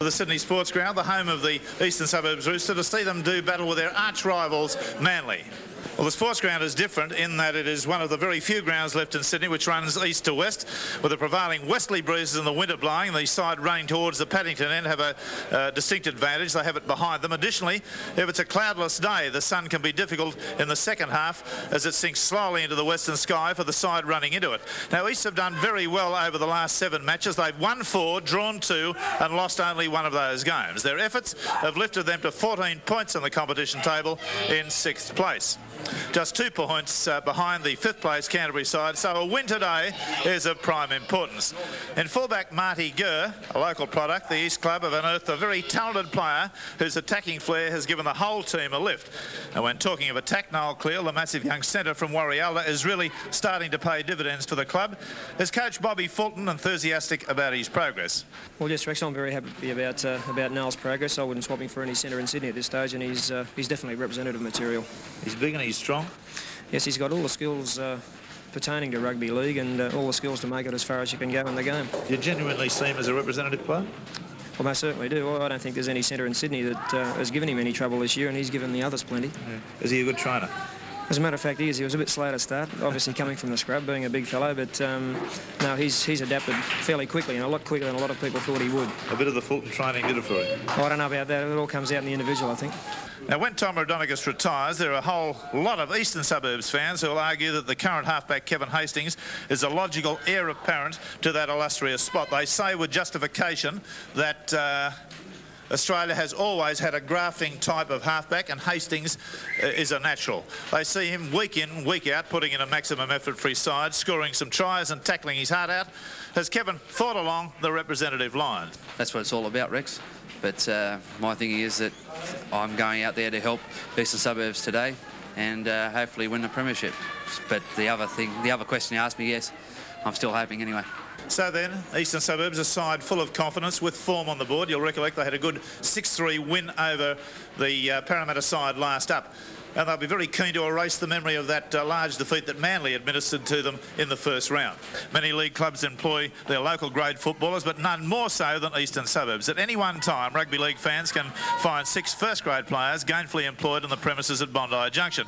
The Sydney Sports Ground, the home of the Eastern Suburbs Roosters, to see them do battle with their arch rivals, Manly. Well, the Sports Ground is different in that it is one of the very few grounds left in Sydney which runs east to west, with the prevailing westerly breezes in the winter blowing. The side running towards the Paddington end have a distinct advantage. They have it behind them. Additionally, if it's a cloudless day, the sun can be difficult in the second half as it sinks slowly into the western sky for the side running into it. Now, East have done very well over the last 7 matches. They've won 4, drawn 2 and lost only 1 of those games. Their efforts have lifted them to 14 points on the competition table in 6th place. Just 2 points behind the 5th place Canterbury side, so a win today is of prime importance. In fullback Marty Gurr, a local product, the East Club have unearthed a very talented player whose attacking flair has given the whole team a lift. And when talking of attack, Noel Cleal, the massive young centre from Warringah, is really starting to pay dividends for the club. Is coach Bobby Fulton enthusiastic about his progress? Well, yes, Rex, I'm very happy about Noel's progress. I wouldn't swap him for any centre in Sydney at this stage, and he's definitely representative material. He's big and he's strong. Yes, he's got all the skills pertaining to rugby league and all the skills to make it as far as you can go in the game. Do you genuinely see him as a representative player? Well, I certainly do. Well, I don't think there's any centre in Sydney that has given him any trouble this year, and he's given the others plenty. Yeah. Is he a good trainer? As a matter of fact, he is. He was a bit slow to start, obviously coming from the scrub, being a big fellow, but no, he's adapted fairly quickly, and a lot quicker than a lot of people thought he would. A bit of the Fulton training did it for him? Oh, I don't know about that. It all comes out in the individual, I think. Now, when Tom Rodonicus retires, there are a whole lot of Eastern Suburbs fans who will argue that the current halfback, Kevin Hastings, is a logical heir apparent to that illustrious spot. They say with justification that Australia has always had a grafting type of halfback, and Hastings is a natural. They see him week in, week out, putting in a maximum effort for his side, scoring some tries and tackling his heart out. Has Kevin thought along the representative line? That's what it's all about, Rex. But my thinking is that I'm going out there to help Eastern Suburbs today and hopefully win the premiership. But the other question you asked me, yes, I'm still hoping anyway. So then, Eastern Suburbs, a side full of confidence with form on the board. You'll recollect they had a good 6-3 win over the Parramatta side last up. And they'll be very keen to erase the memory of that large defeat that Manly administered to them in the first round. Many league clubs employ their local grade footballers, but none more so than Eastern Suburbs. At any one time, rugby league fans can find 6 first-grade players gainfully employed on the premises at Bondi Junction.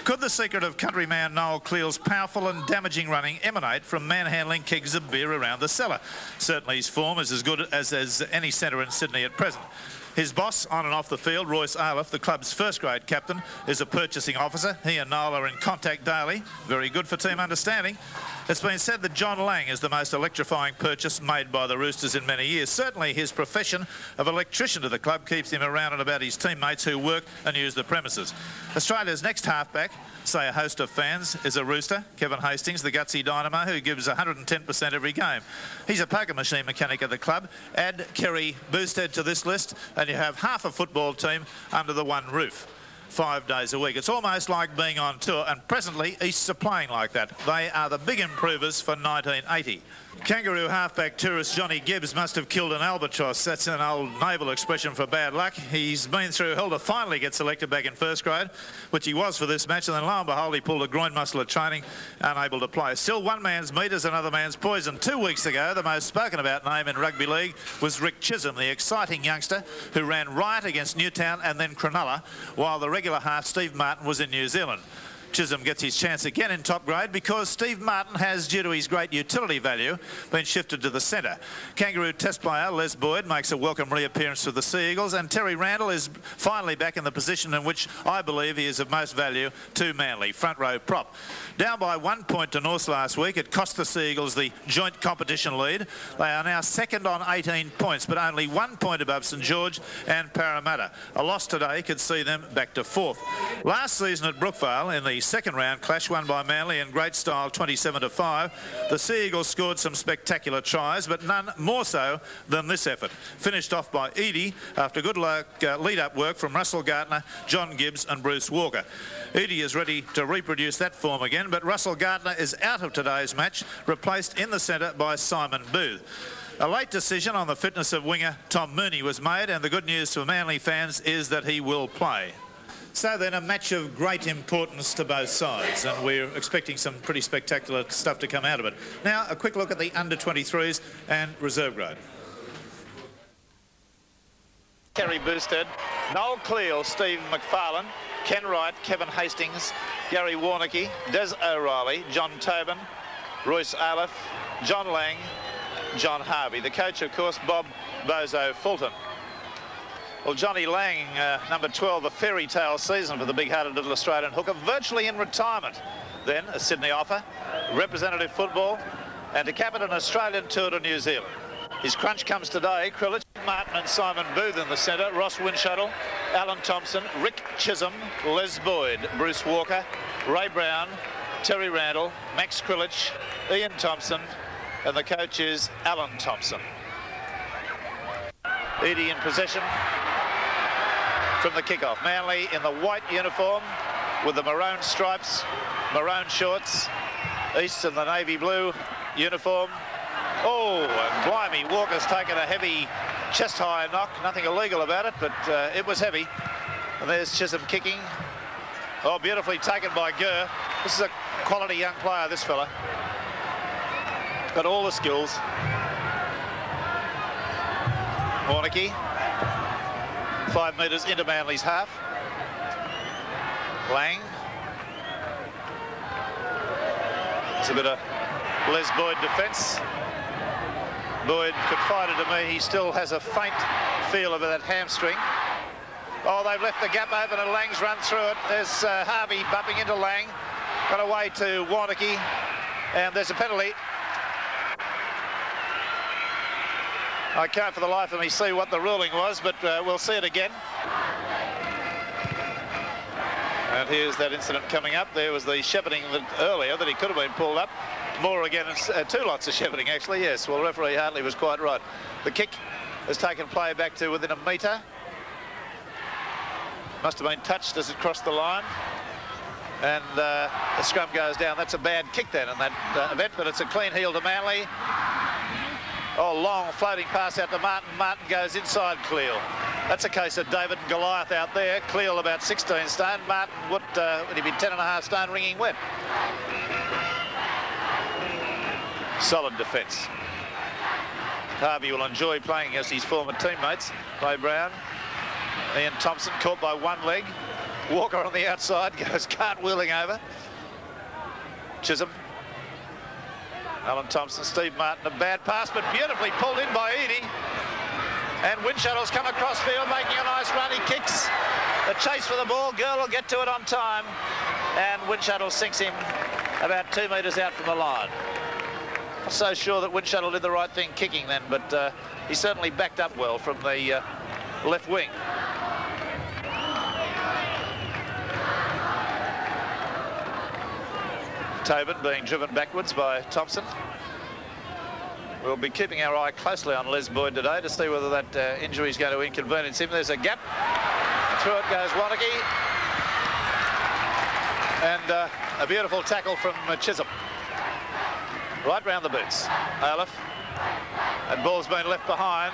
Could the secret of countryman Noel Cleal's powerful and damaging running emanate from manhandling kegs of beer around the cellar? Certainly his form is as good as any centre in Sydney at present. His boss, on and off the field, Royce Aleph, the club's first-grade captain, is a purchasing officer. He and Noel are in contact daily. Very good for team understanding. It's been said that John Lang is the most electrifying purchase made by the Roosters in many years. Certainly his profession of electrician to the club keeps him around and about his teammates who work and use the premises. Australia's next halfback, say a host of fans, is a Rooster, Kevin Hastings, the gutsy dynamo who gives 110% every game. He's a poker machine mechanic at the club. Add Kerry Boosted to this list and you have half a football team under the one roof. 5 days a week. It's almost like being on tour, and presently Easts are playing like that. They are the big improvers for 1980. Kangaroo halfback tourist Johnny Gibbs must have killed an albatross. That's an old naval expression for bad luck. He's been through hell to finally get selected back in first grade, which he was for this match, and then lo and behold he pulled a groin muscle at training, unable to play. Still, one man's meat is another man's poison. 2 weeks ago, the most spoken about name in rugby league was Rick Chisholm, the exciting youngster who ran riot against Newtown and then Cronulla, while the regular half Steve Martin was in New Zealand. Chisholm gets his chance again in top grade because Steve Martin has, due to his great utility value, been shifted to the centre. Kangaroo test player Les Boyd makes a welcome reappearance with the Sea Eagles, and Terry Randall is finally back in the position in which I believe he is of most value to Manly, front row prop. Down by 1 point to North last week, it cost the Sea Eagles the joint competition lead. They are now second on 18 points, but only 1 point above St George and Parramatta. A loss today could see them back to 4th. Last season at Brookvale, in the second round clash won by Manly in great style 27-5, the Sea Eagles scored some spectacular tries, but none more so than this effort. Finished off by Edie after good luck lead-up work from Russell Gardner, John Gibbs and Bruce Walker. Edie is ready to reproduce that form again, but Russell Gardner is out of today's match, replaced in the centre by Simon Booth. A late decision on the fitness of winger Tom Mooney was made, and the good news for Manly fans is that he will play. So then, a match of great importance to both sides, and we're expecting some pretty spectacular stuff to come out of it. Now, a quick look at the under-23s and reserve grade. Kerry Boosted, Noel Cleal, Steve McFarlane, Ken Wright, Kevin Hastings, Gary Warnicki, Des O'Reilly, John Tobin, Royce Aleph, John Lang, John Harvey. The coach, of course, Bob Bozo Fulton. Well, Johnny Lang, number 12, a fairy tale season for the big-hearted little Australian hooker, virtually in retirement. Then a Sydney offer, representative football, and to cap it an Australian tour to New Zealand. His crunch comes today. Krilich, Martin and Simon Booth in the centre, Ross Windshuttle, Alan Thompson, Rick Chisholm, Les Boyd, Bruce Walker, Ray Brown, Terry Randall, Max Krilich, Ian Thompson, and the coach is Alan Thompson. Edie in possession from the kickoff. Manly in the white uniform with the maroon stripes, maroon shorts. East in the navy blue uniform. Oh, and blimey, Walker's taken a heavy chest-high knock. Nothing illegal about it, but it was heavy. And there's Chisholm kicking. Oh, beautifully taken by Gurr. This is a quality young player, this fella. Got all the skills. Warnicki. 5 metres into Manly's half. Lang. It's a bit of Les Boyd defence. Boyd confided to me he still has a faint feel of that hamstring. Oh, they've left the gap open and Lang's run through it. There's Harvey bumping into Lang. Got away to Warnicki. And there's a penalty. I can't for the life of me see what the ruling was, but we'll see it again. And here's that incident coming up. There was the shepherding earlier that he could have been pulled up. More again, two lots of shepherding actually, yes. Well, referee Hartley was quite right. The kick has taken play back to within a metre. Must have been touched as it crossed the line. And the scrum goes down. That's a bad kick then in that event, but it's a clean heel to Manly. Oh, long floating pass out to Martin. Martin goes inside Cleal. That's a case of David and Goliath out there. Cleal about 16 stone. Martin would he be 10.5 stone, ringing wet. Solid defence. Harvey will enjoy playing against his former teammates. Ray Brown. Ian Thompson caught by one leg. Walker on the outside goes cartwheeling over. Chisholm. Alan Thompson, Steve Martin, a bad pass, but beautifully pulled in by Edie. And Windshuttle's come across field, making a nice run. He kicks. The chase for the ball. Girl will get to it on time. And Windshuttle sinks him about 2 metres out from the line. Not so sure that Windshuttle did the right thing kicking then, but he certainly backed up well from the left wing. Tobin being driven backwards by Thompson. We'll be keeping our eye closely on Les Boyd today to see whether that injury is going to inconvenience him. There's a gap. Through it goes Warnicki. And a beautiful tackle from Chisholm. Right round the boots. Aleph. And ball's been left behind.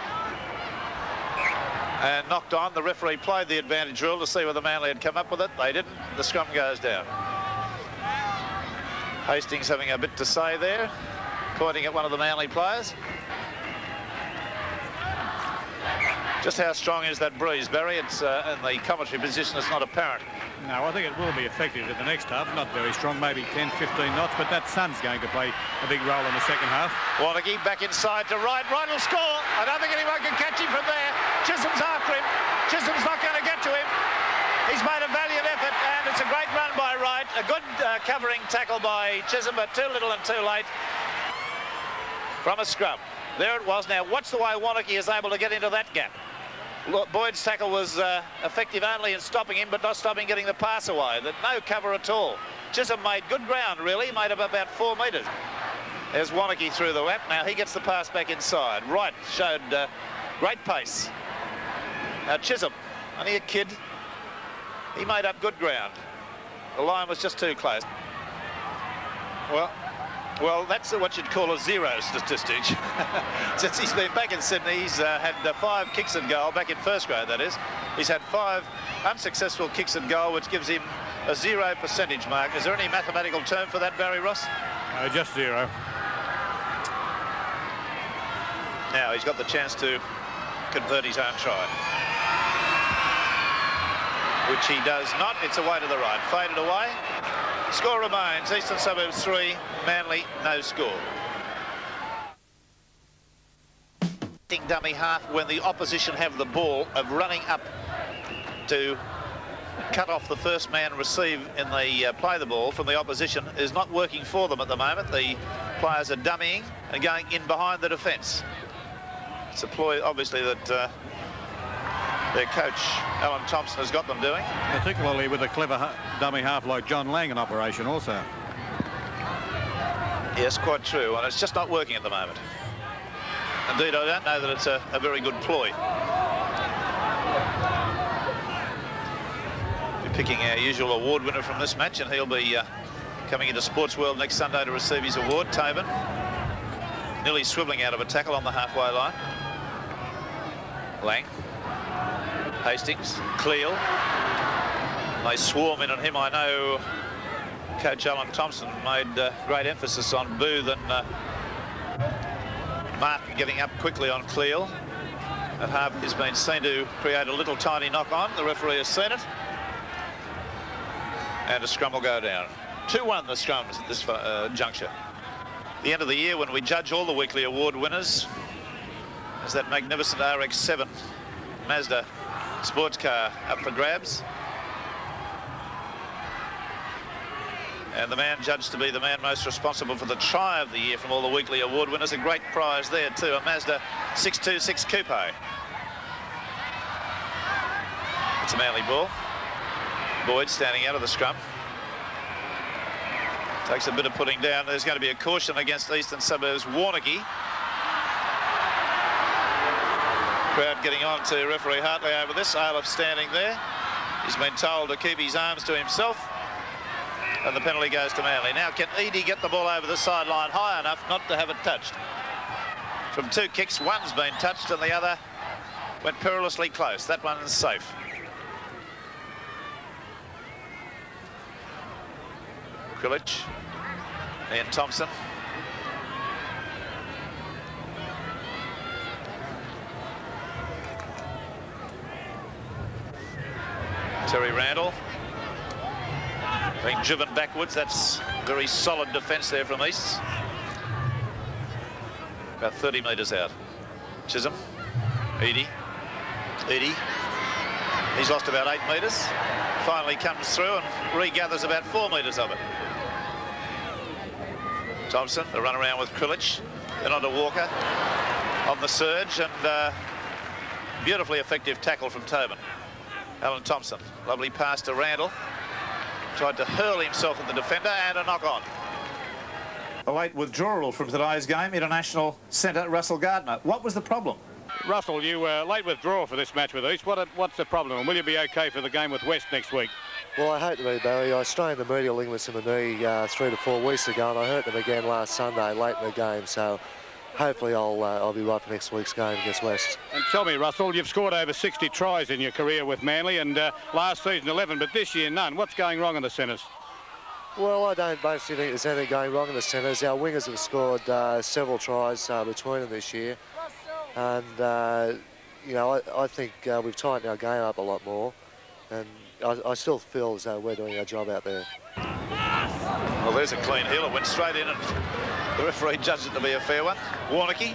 And knocked on. The referee played the advantage rule to see whether Manly had come up with it. They didn't. The scrum goes down. Hastings having a bit to say there, pointing at one of the Manly players. Just how strong is that breeze, Barry? It's in the commentary position, it's not apparent. No, I think it will be effective in the next half. Not very strong, maybe 10, 15 knots, but that sun's going to play a big role in the second half. Warnicki back inside to Wright. Wright will score. I don't think anyone can catch him from there. Chisholm's after him. Chisholm's not going to get to him. He's made a valiant effort, and it's a great run by Wright. A good covering tackle by Chisholm, but too little and too late from a scrum. There it was. Now, watch the way Warnicki is able to get into that gap. Boyd's tackle was effective only in stopping him, but not stopping getting the pass away. No cover at all. Chisholm made good ground, really. Made up about 4 metres. There's Warnicki through the lap. Now he gets the pass back inside. Wright showed great pace. Now Chisholm, only a kid. He made up good ground. The line was just too close. Well, that's what you'd call a zero statistic. Since he's been back in Sydney, he's had 5 kicks at goal, back in first grade that is. He's had 5 unsuccessful kicks at goal, which gives him a 0 percentage mark. Is there any mathematical term for that, Barry Ross? Just 0. Now he's got the chance to convert his own try. which he does not. It's away to the right. Faded away. Score remains Eastern Suburbs 3, Manly no score. Dummy half when the opposition have the ball of running up to cut off the first man receive in the play the ball from the opposition is not working for them at the moment. The players are dummying and going in behind the defence. It's a ploy obviously that their coach Alan Thompson has got them doing. Particularly with a clever dummy half like John Lang in operation also. Yes, quite true, and it's just not working at the moment. Indeed, I don't know that it's a very good ploy. We're picking our usual award winner from this match, and he'll be coming into Sports World next Sunday to receive his award. Tobin nearly swivelling out of a tackle on the halfway line. Lang, Hastings, Cleal. They swarm in on him. I know Coach Alan Thompson made great emphasis on Booth and Martin getting up quickly on Cleal. That half has been seen to create a little tiny knock on. The referee has seen it. And a scrum will go down. 2-1 the scrums at this juncture. The end of the year when we judge all the weekly award winners is that magnificent RX-7 Mazda sports car up for grabs. And the man judged to be the man most responsible for the try of the year from all the weekly award winners. A great prize there too, a Mazda 626 Coupe. It's a Manly ball. Boyd standing out of the scrum. Takes a bit of putting down. There's going to be a caution against Eastern Suburbs Warringah. Crowd getting on to referee Hartley over this. Aleph standing there. He's been told to keep his arms to himself. And the penalty goes to Manly. Now, can Edie get the ball over the sideline high enough not to have it touched? From 2 kicks, one's been touched and the other went perilously close. That one's safe. Krilich, Ian Thompson. Terry Randall. Being driven backwards. That's very solid defence there from East. About 30 metres out. Chisholm. Edie. He's lost about 8 metres. Finally comes through and regathers about 4 metres of it. Thompson, the run around with Krilich. Then on to Walker on the surge, and beautifully effective tackle from Tobin. Alan Thompson, lovely pass to Randall. Tried to hurl himself at the defender and a knock on. A late withdrawal from today's game, international centre Russell Gardner. What was the problem? Russell, you were late withdrawal for this match with East. What's the problem, and will you be okay for the game with West next week? Well, I hope to be, Barry. I strained the medial ligaments in my knee 3 to 4 weeks ago, and I hurt them again last Sunday late in the game, so hopefully I'll be right for next week's game against West. And tell me, Russell, you've scored over 60 tries in your career with Manly, and last season 11, but this year none. What's going wrong in the centres? Well, I don't basically think there's anything going wrong in the centres. Our wingers have scored several tries between them this year, and you know, I think we've tightened our game up a lot more, and I still feel as though we're doing our job out there. Well, there's a clean heel. It went straight in, and the referee judged it to be a fair one. Warringah,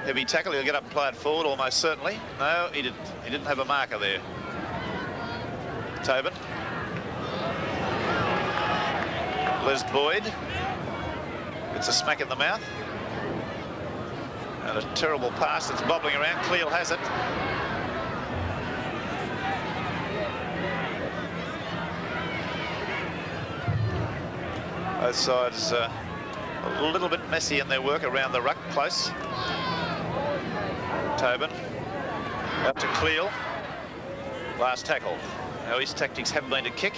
heavy tackle. He'll get up and play it forward almost certainly. No, he didn't have a marker there. Tobin. Les Boyd. It's a smack in the mouth. And a terrible pass that's bobbling around. Cleal has it. Both sides a little bit messy in their work around the ruck, close. Tobin out to Cleal. Last tackle. Now his tactics haven't been to kick.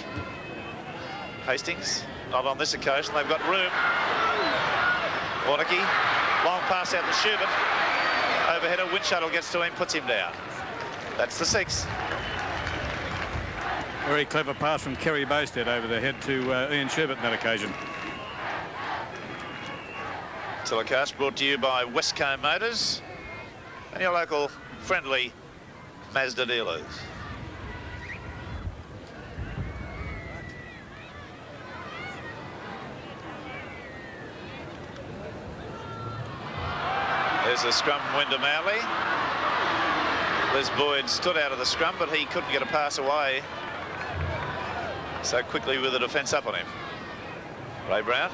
Hastings, not on this occasion. They've got room. Warringah, long pass out to Schubert. Overheader, Windshuttle gets to him, puts him down. That's the 6. Very clever pass from Kerry Bowstead over the head to Ian Schubert on that occasion. Telecast brought to you by Westcombe Motors and your local friendly Mazda dealers. There's a scrum win to Manly. Les Boyd stood out of the scrum, but he couldn't get a pass away so quickly with the defence up on him. Ray Brown.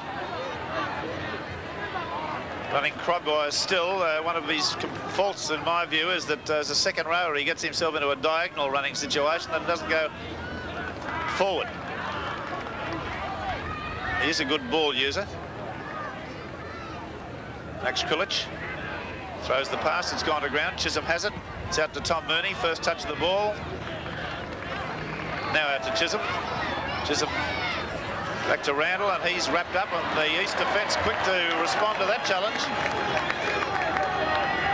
I think Crogwire still, one of his faults in my view is that as a second rower he gets himself into a diagonal running situation and doesn't go forward. He's a good ball user. Max Krilich throws the pass, it's gone to ground. Chisholm has it. It's out to Tom Mooney, first touch of the ball. Now out to Chisholm. Chisholm back to Randall, and he's wrapped up on the East defence, quick to respond to that challenge.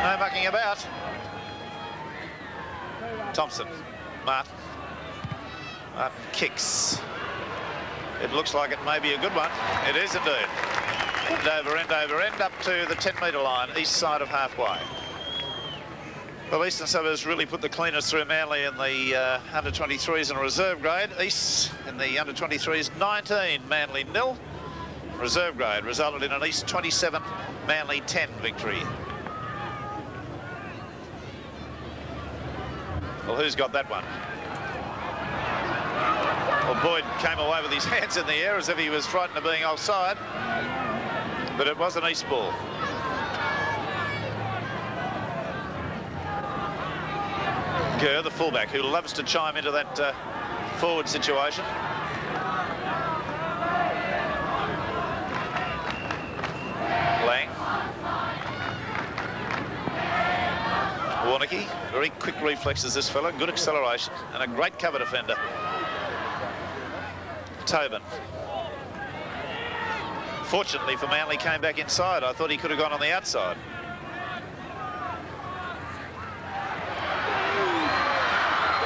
No mucking about. Thompson, Martin kicks. It looks like it may be a good one. It is indeed. End over end up to the 10-metre line, east side of halfway. Well, Eastern Suburbs really put the cleaners through Manly in the under-23s in a reserve grade. East in the under-23s 19, Manly 0. Reserve grade resulted in an East 27, Manly 10 victory. Well, who's got that one? Well, Boyd came away with his hands in the air as if he was frightened of being offside, but it was an East ball. Kerr, the fullback, who loves to chime into that forward situation. Lang. Warringah, very quick reflexes this fella, good acceleration and a great cover defender. Tobin. Fortunately for Manly, came back inside. I thought he could have gone on the outside.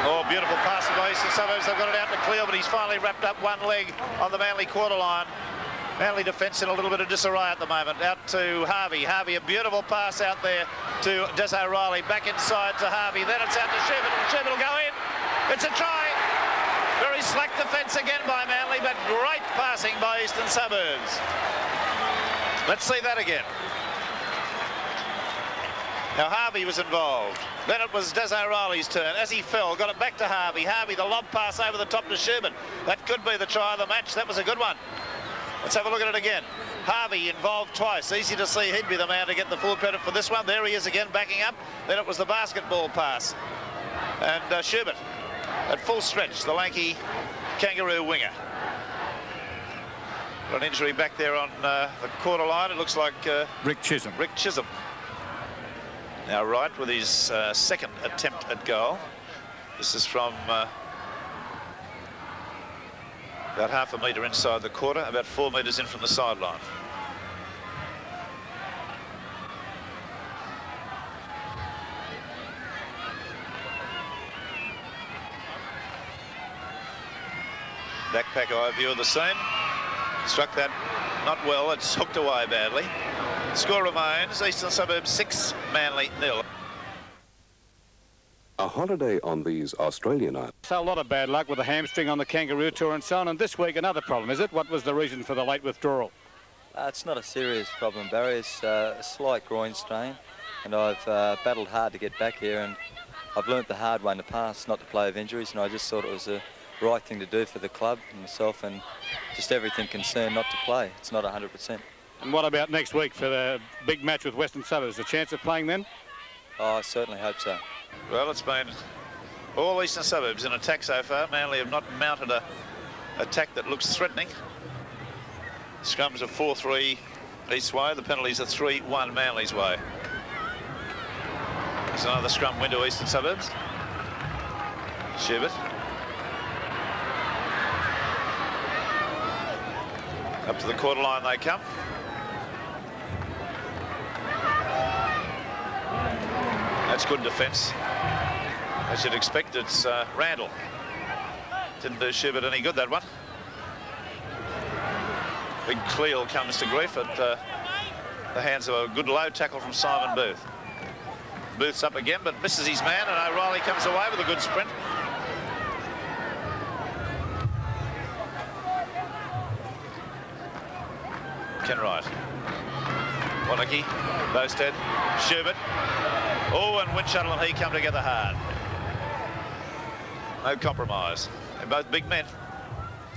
Oh, beautiful pass by Eastern Suburbs. They've got it out to clear, but he's finally wrapped up one leg on the Manly quarter line. Manly defence in a little bit of disarray at the moment. Out to Harvey. Harvey, a beautiful pass out there to Des O'Reilly. Back inside to Harvey. Then it's out to Schubert. Schubert will go in. It's a try. Very slack defence again by Manly, but great passing by Eastern Suburbs. Let's see that again. Now Harvey was involved. Then it was Des O'Reilly's turn. As he fell, got it back to Harvey. Harvey, the lob pass over the top to Schubert. That could be the try of the match. That was a good one. Let's have a look at it again. Harvey involved twice. Easy to see he'd be the man to get the full credit for this one. There he is again, backing up. Then it was the basketball pass. And Schubert at full stretch, the lanky Kangaroo winger. Got an injury back there on the quarter line. It looks like Rick Chisholm. Rick Chisholm. Now Wright with his second attempt at goal. This is from about half a metre inside the quarter, about 4 metres in from the sideline. Backpack eye view of the scene. Struck that not well, it's hooked away badly. Score remains Eastern Suburbs 6, Manly 0. A holiday on these Australian islands. So a lot of bad luck with the hamstring on the Kangaroo Tour and so on, and this week another problem, is it? What was the reason for the late withdrawal? It's not a serious problem, Barry. It's a slight groin strain, and I've battled hard to get back here, and I've learnt the hard way in the past not to play with injuries, and I just thought it was the right thing to do for the club and myself and just everything concerned not to play. It's not 100%. And what about next week for the big match with Western Suburbs? A chance of playing then? Oh, I certainly hope so. Well, it's been all Eastern Suburbs in attack so far. Manly have not mounted a attack that looks threatening. Scrums are 4-3 East way. The penalties are 3-1 Manly's way. There's another scrum win to Eastern Suburbs. Schubert. Up to the quarter line they come. That's good defence. As you'd expect, it's Randall. Didn't do Schubert any good, that one. Big Cleal comes to grief at the hands of a good low tackle from Simon Booth. Booth's up again, but misses his man, and O'Reilly comes away with a good sprint. Ken Wright. Warringah, Bosted, Schubert. Oh, and Winchuttle and he come together hard. No compromise. They're both big men.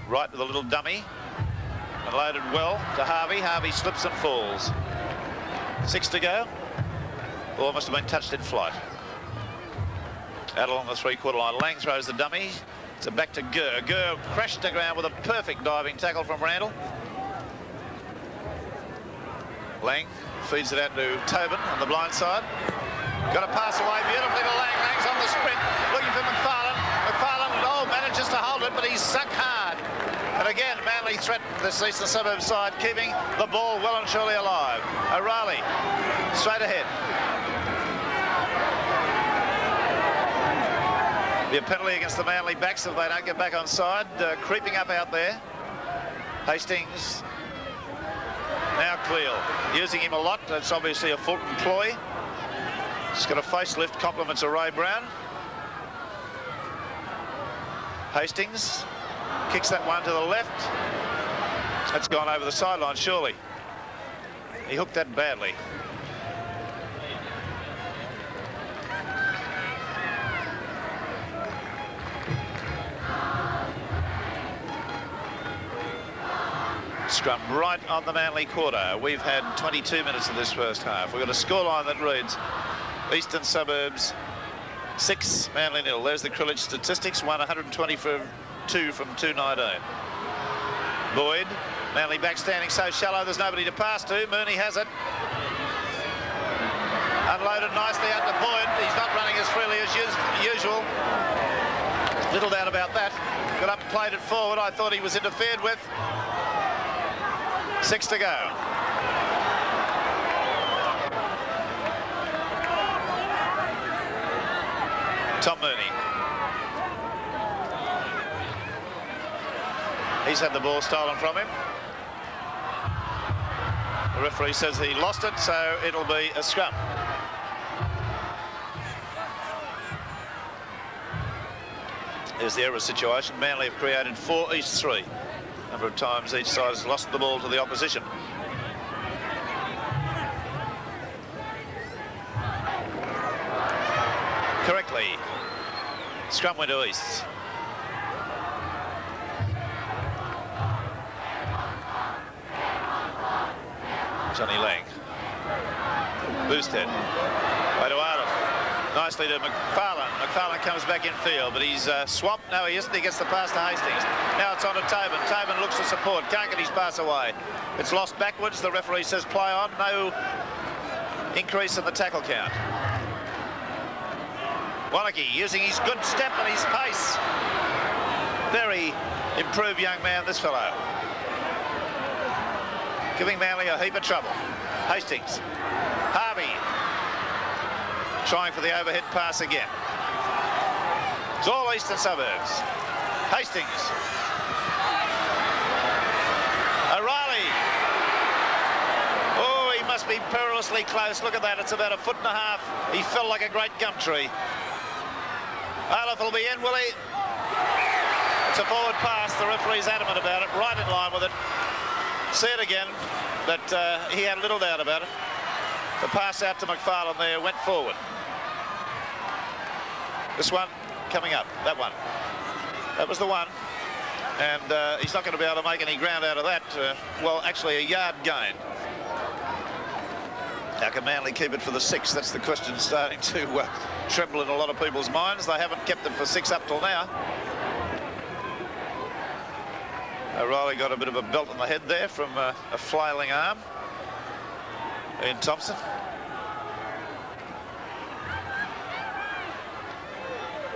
Right with a little dummy. And loaded well to Harvey. Harvey slips and falls. 6 to go. Ball must have been touched in flight. Out along the three-quarter line. Lang throws the dummy. It's a back to Gurr. Gurr crashed to ground with a perfect diving tackle from Randall. Lang feeds it out to Tobin on the blind side. Got to pass away beautifully to Lang. Lang's on the sprint, looking for McFarlane. McFarlane, manages to hold it, but he's sunk hard. And again, Manly threatened this Eastern Suburbs side, keeping the ball well and surely alive. O'Reilly, straight ahead. Be a penalty against the Manly backs if they don't get back on side. Creeping up out there. Hastings. Now Cleal, using him a lot. That's obviously a Fulton ploy. He's got a facelift, compliments of Ray Brown. Hastings kicks that one to the left. That's gone over the sideline, surely. He hooked that badly. Scrum right on the Manly quarter. We've had 22 minutes of this first half. We've got a scoreline that reads Eastern Suburbs 6, Manly 0. There's the Krilich statistics. 120 from 219. Boyd, Manly back standing so shallow there's nobody to pass to. Mooney has it. Unloaded nicely out to Boyd. He's not running as freely as usual. Little doubt about that. Got up and played it forward. I thought he was interfered with. 6 to go. Tom Mooney. He's had the ball stolen from him. The referee says he lost it, so it'll be a scrum. There's the error situation. Manly have created 4, East 3. Number of times each side has lost the ball to the opposition. Correctly. Scrum went to East. Johnny Lang. Boosted. Way to Arnold. Nicely to McFarlane. McFarlane comes back in field, but he's swamped. No, he isn't. He gets the pass to Hastings. Now it's on to Tobin. Tobin looks for support. Can't get his pass away. It's lost backwards. The referee says play on. No increase in the tackle count. Warringah using his good step and his pace. Very improved young man, this fellow. Giving Manly a heap of trouble. Hastings. Harvey. Trying for the overhead pass again. It's all Eastern Suburbs. Hastings. O'Reilly. Oh, he must be perilously close. Look at that. It's about 1.5 feet. He fell like a great gum tree. Olaf will be in, will he? It's a forward pass. The referee's adamant about it. Right in line with it. See it again. But he had little doubt about it. The pass out to McFarlane there went forward. This one coming up, that one. That was the one. And he's not going to be able to make any ground out of that. Well, actually a yard gain. How can Manly keep it for the 6? That's the question starting to tremble in a lot of people's minds. They haven't kept it for 6 up till now. O'Reilly got a bit of a belt on the head there from a flailing arm. Ian Thompson.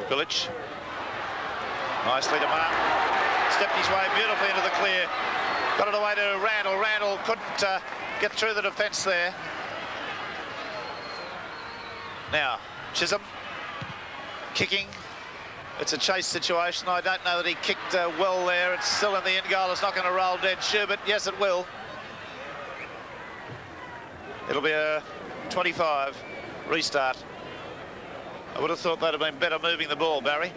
Village. Nicely to Martin. Stepped his way beautifully into the clear. Got it away to Randall. Randall couldn't get through the defence there. Now, Chisholm. Kicking. It's a chase situation. I don't know that he kicked well there. It's still in the end goal. It's not going to roll dead. Schubert, yes, it will. It'll be a 25 restart. I would have thought they'd have been better moving the ball, Barry.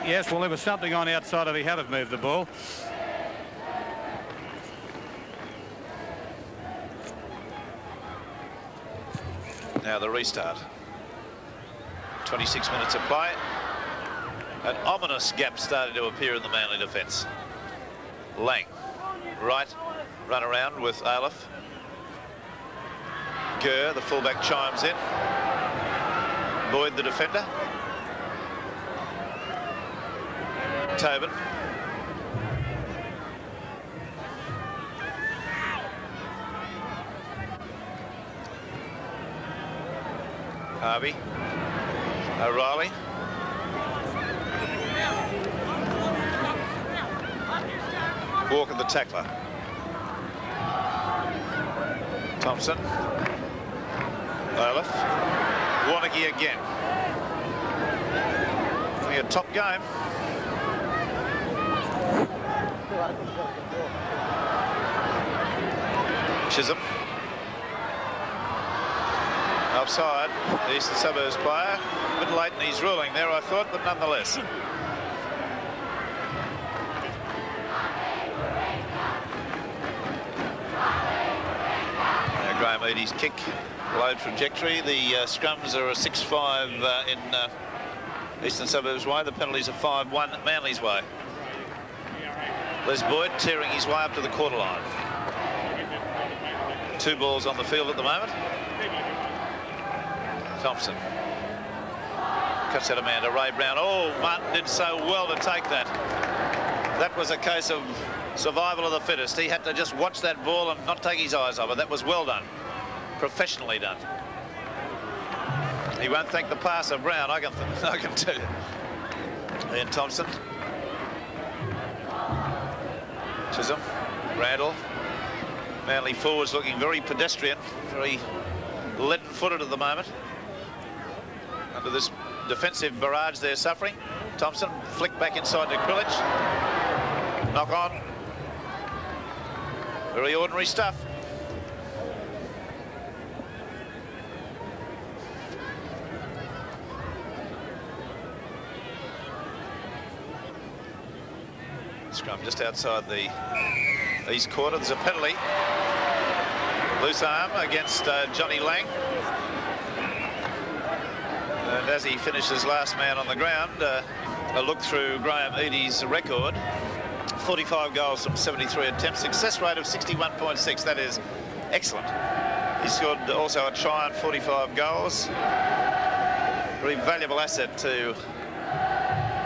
Yes, well, there was something on outside of he had moved the ball. Now the restart. 26 minutes of play. An ominous gap started to appear in the Manly defence. Lang, right, run around with Aleph. Gurr, the fullback, chimes in. Boyd, the defender. Tobin. Harvey. O'Reilly. Walker, the tackler. Thompson. Olaf. Warringah again. I think a top game. Chisholm. Offside, the Eastern Suburbs player. A bit late in his ruling there, I thought, but nonetheless. Now Graham Eadie's kick, low trajectory. The scrums are a 6-5 in Eastern Suburbs way. The penalties are 5-1 Manly's way. Les Boyd tearing his way up to the quarter line. 2 balls on the field at the moment. Thompson cuts out a man to Ray Brown. Oh, Martin did so well to take that. That was a case of survival of the fittest. He had to just watch that ball and not take his eyes off it. That was well done, professionally done. He won't thank the passer Brown, I can tell you. Ian Thompson. Chisholm, Randall. Manly forwards looking very pedestrian, very leaden-footed at the moment. Under this defensive barrage they're suffering. Thompson flicked back inside to Krilic. Knock on. Very ordinary stuff. Scrum just outside the east quarter. There's a penalty. Loose arm against Johnny Lang. And as he finishes last man on the ground, a look through Graham Eadie's record. 45 goals from 73 attempts. Success rate of 61.6. That is excellent. He scored also a try on 45 goals. Very valuable asset to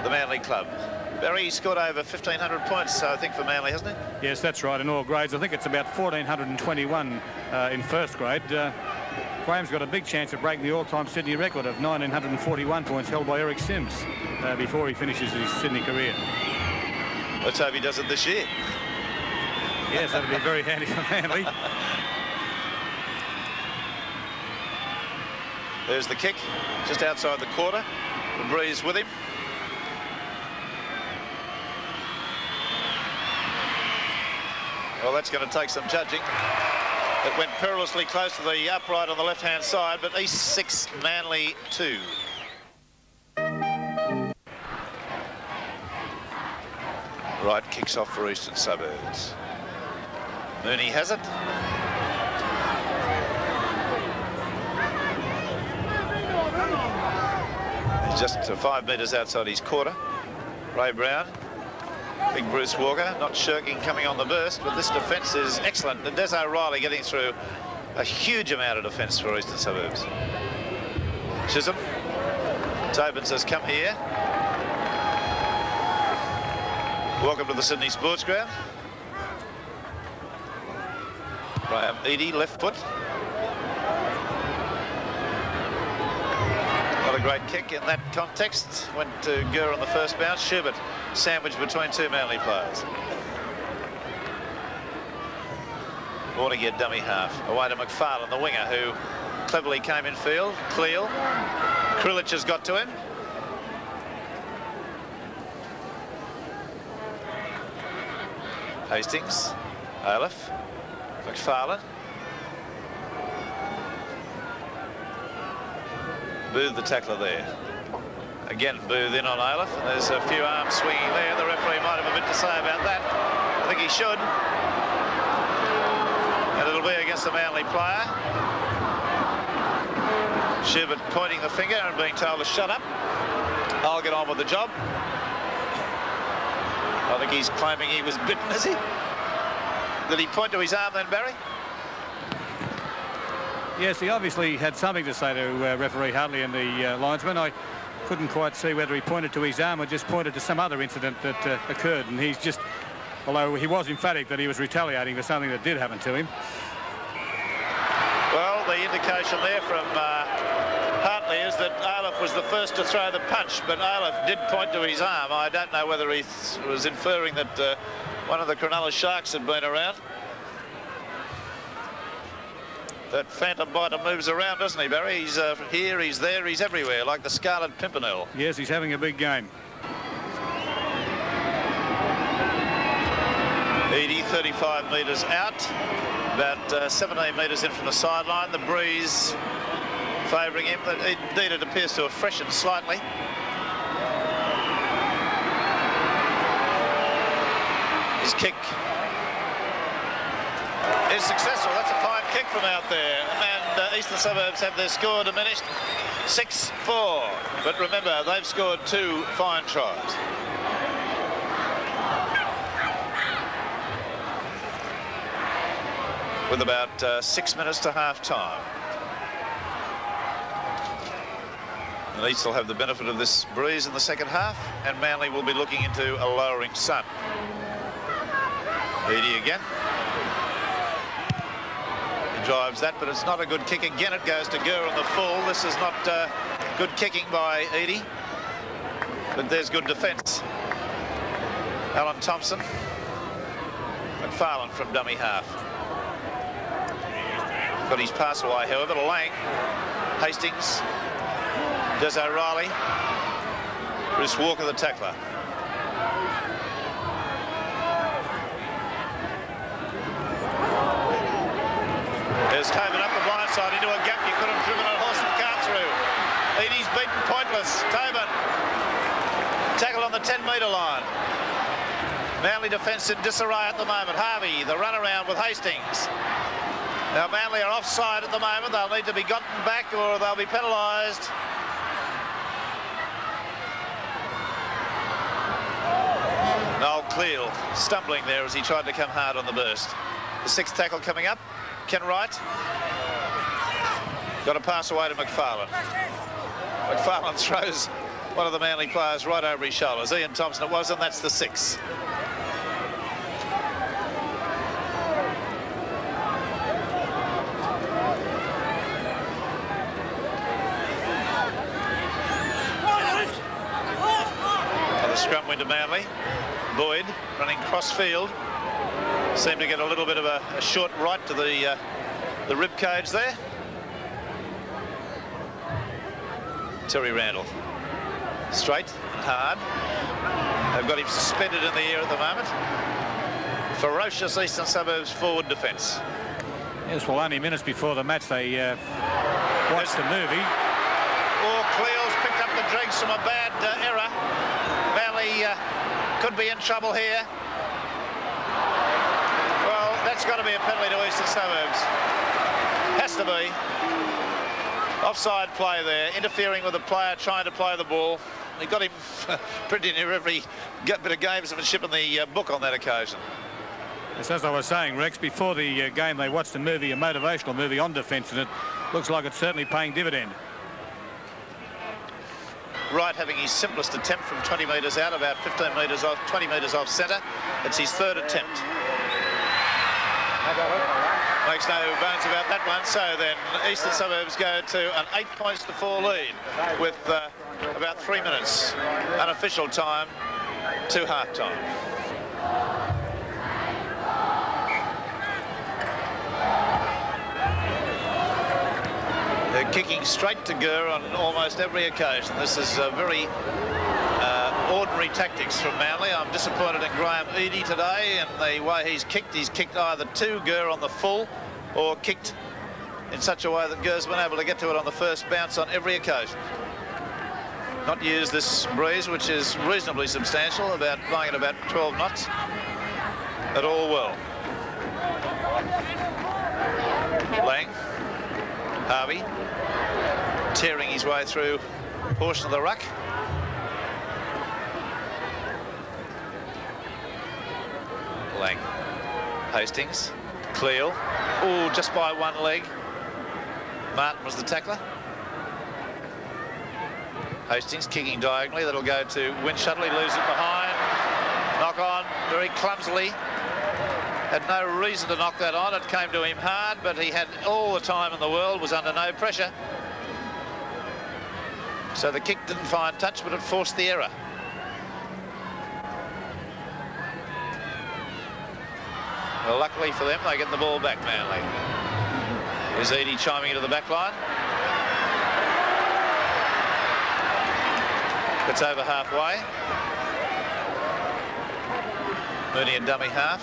the Manly club. Barry scored over 1,500 points, I think, for Manly, hasn't he? Yes, that's right, in all grades. I think it's about 1,421 in first grade. Graham's got a big chance of breaking the all-time Sydney record of 1,941 points held by Eric Sims before he finishes his Sydney career. Let's hope he does it this year. Yes, that would be very handy for Manly. There's the kick, just outside the quarter. The breeze with him. Well, that's going to take some judging. It went perilously close to the upright on the left-hand side, but East 6, Manly 2. Right kicks off for Eastern Suburbs. Mooney has it. He's just 5 metres outside his quarter. Ray Brown. Big Bruce Walker, not shirking coming on the burst, but this defence is excellent. And Des O'Reilly getting through a huge amount of defence for Eastern Suburbs. Chisholm. Tobin says, come here. Welcome to the Sydney Sports Ground. Graham Eadie, left foot. Not a great kick in that context. Went to Gurr on the first bounce. Schubert sandwiched between 2 Manly players. Warringah dummy half. Away to McFarlane, the winger, who cleverly came in field. Cleal. Krilic has got to him. Hastings. Aleph. McFarlane. Booth, the tackler there. Again, Booth in on Aleph. There's a few arms swinging there. The referee might have a bit to say about that. I think he should. And it'll be against the Manly player. Schubert pointing the finger and being told to shut up. I'll get on with the job. I think he's claiming he was bitten, is he? Did he point to his arm then, Barry? Yes, he obviously had something to say to referee Hartley and the linesman. I couldn't quite see whether he pointed to his arm or just pointed to some other incident that occurred. And he's just, although he was emphatic that he was retaliating for something that did happen to him. Well, the indication there from Hartley is that Olaf was the first to throw the punch, but Olaf did point to his arm. I don't know whether he was inferring that one of the Cronulla Sharks had been around. That Phantom Biter moves around, doesn't he, Barry? He's here, he's there, he's everywhere, like the Scarlet Pimpernel. Yes, he's having a big game. Eadie, 35 metres out, about 17 metres in from the sideline. The breeze favouring him. Indeed, it appears to have freshened slightly. His kick is successful. That's a fine kick from out there. And Eastern Suburbs have their score diminished 6-4. But remember, they've scored 2 fine tries. With about 6 minutes to half-time. And East will have the benefit of this breeze in the second half, and Manly will be looking into a lowering sun. Eadie again. He drives that, but it's not a good kick. Again, it goes to Gurr on the full. This is not good kicking by Eadie, but there's good defence. Alan Thompson. McFarlane from dummy half. Got his pass away, however, to Lang. Hastings. Des O'Reilly. Bruce Walker, the tackler. There's Tobin up the blind side into a gap. You could have driven a horse and cart through. Eadie's beaten pointless. Tobin. Tackle on the 10-metre line. Manly defence in disarray at the moment. Harvey, the run around with Hastings. Now Manly are offside at the moment. They'll need to be gotten back or they'll be penalised. Noel Cleal stumbling there as he tried to come hard on the burst. The 6th tackle coming up. Ken Wright. Got a pass away to McFarlane. McFarlane throws one of the Manly players right over his shoulders. Ian Thompson it was, and that's the 6. Scrum went to Manly. Boyd running cross field. Seemed to get a little bit of a short right to the rib cage there. Terry Randall. Straight and hard. They've got him suspended in the air at the moment. Ferocious Eastern Suburbs forward defence. Yes, well, only minutes before the match they watched the movie. Cleal's picked up the dregs from a bad error. Manly could be in trouble here. Well, that's got to be a penalty to Eastern Suburbs. Has to be. Offside play there, interfering with a player trying to play the ball. He got him pretty near every bit of gamesmanship in the book on that occasion. Yes, as I was saying, Rex, before the game they watched a movie, a motivational movie on defence, and it looks like it's certainly paying dividend. Wright having his simplest attempt from 20 metres out, about 15 metres off, 20 metres off centre. It's his 3rd attempt. Makes no bones about that one. So then Eastern Suburbs go to an 8 points to 4 lead with about 3 minutes unofficial time to half-time. They're kicking straight to Gurr on almost every occasion. This is very ordinary tactics from Manly. I'm disappointed in Graham Eadie today and the way he's kicked. He's kicked either to Gurr on the full or kicked in such a way that Gurr's been able to get to it on the first bounce on every occasion. Not used this breeze, which is reasonably substantial, flying at about 12 knots, at all well. Lang. Harvey. tearing his way through a portion of the ruck. Lang. Hastings. Cleal. Oh, just by one leg. Martin was the tackler. Hastings kicking diagonally. That'll go to Windshuttle. He loses it behind. Knock on very clumsily. Had no reason to knock that on. It came to him hard, but he had all the time in the world, was under no pressure. So the kick didn't find touch, but it forced the error. Well, luckily for them, they get the ball back, Manly. Is Edie chiming into the back line. It's over halfway. Mooney and dummy half.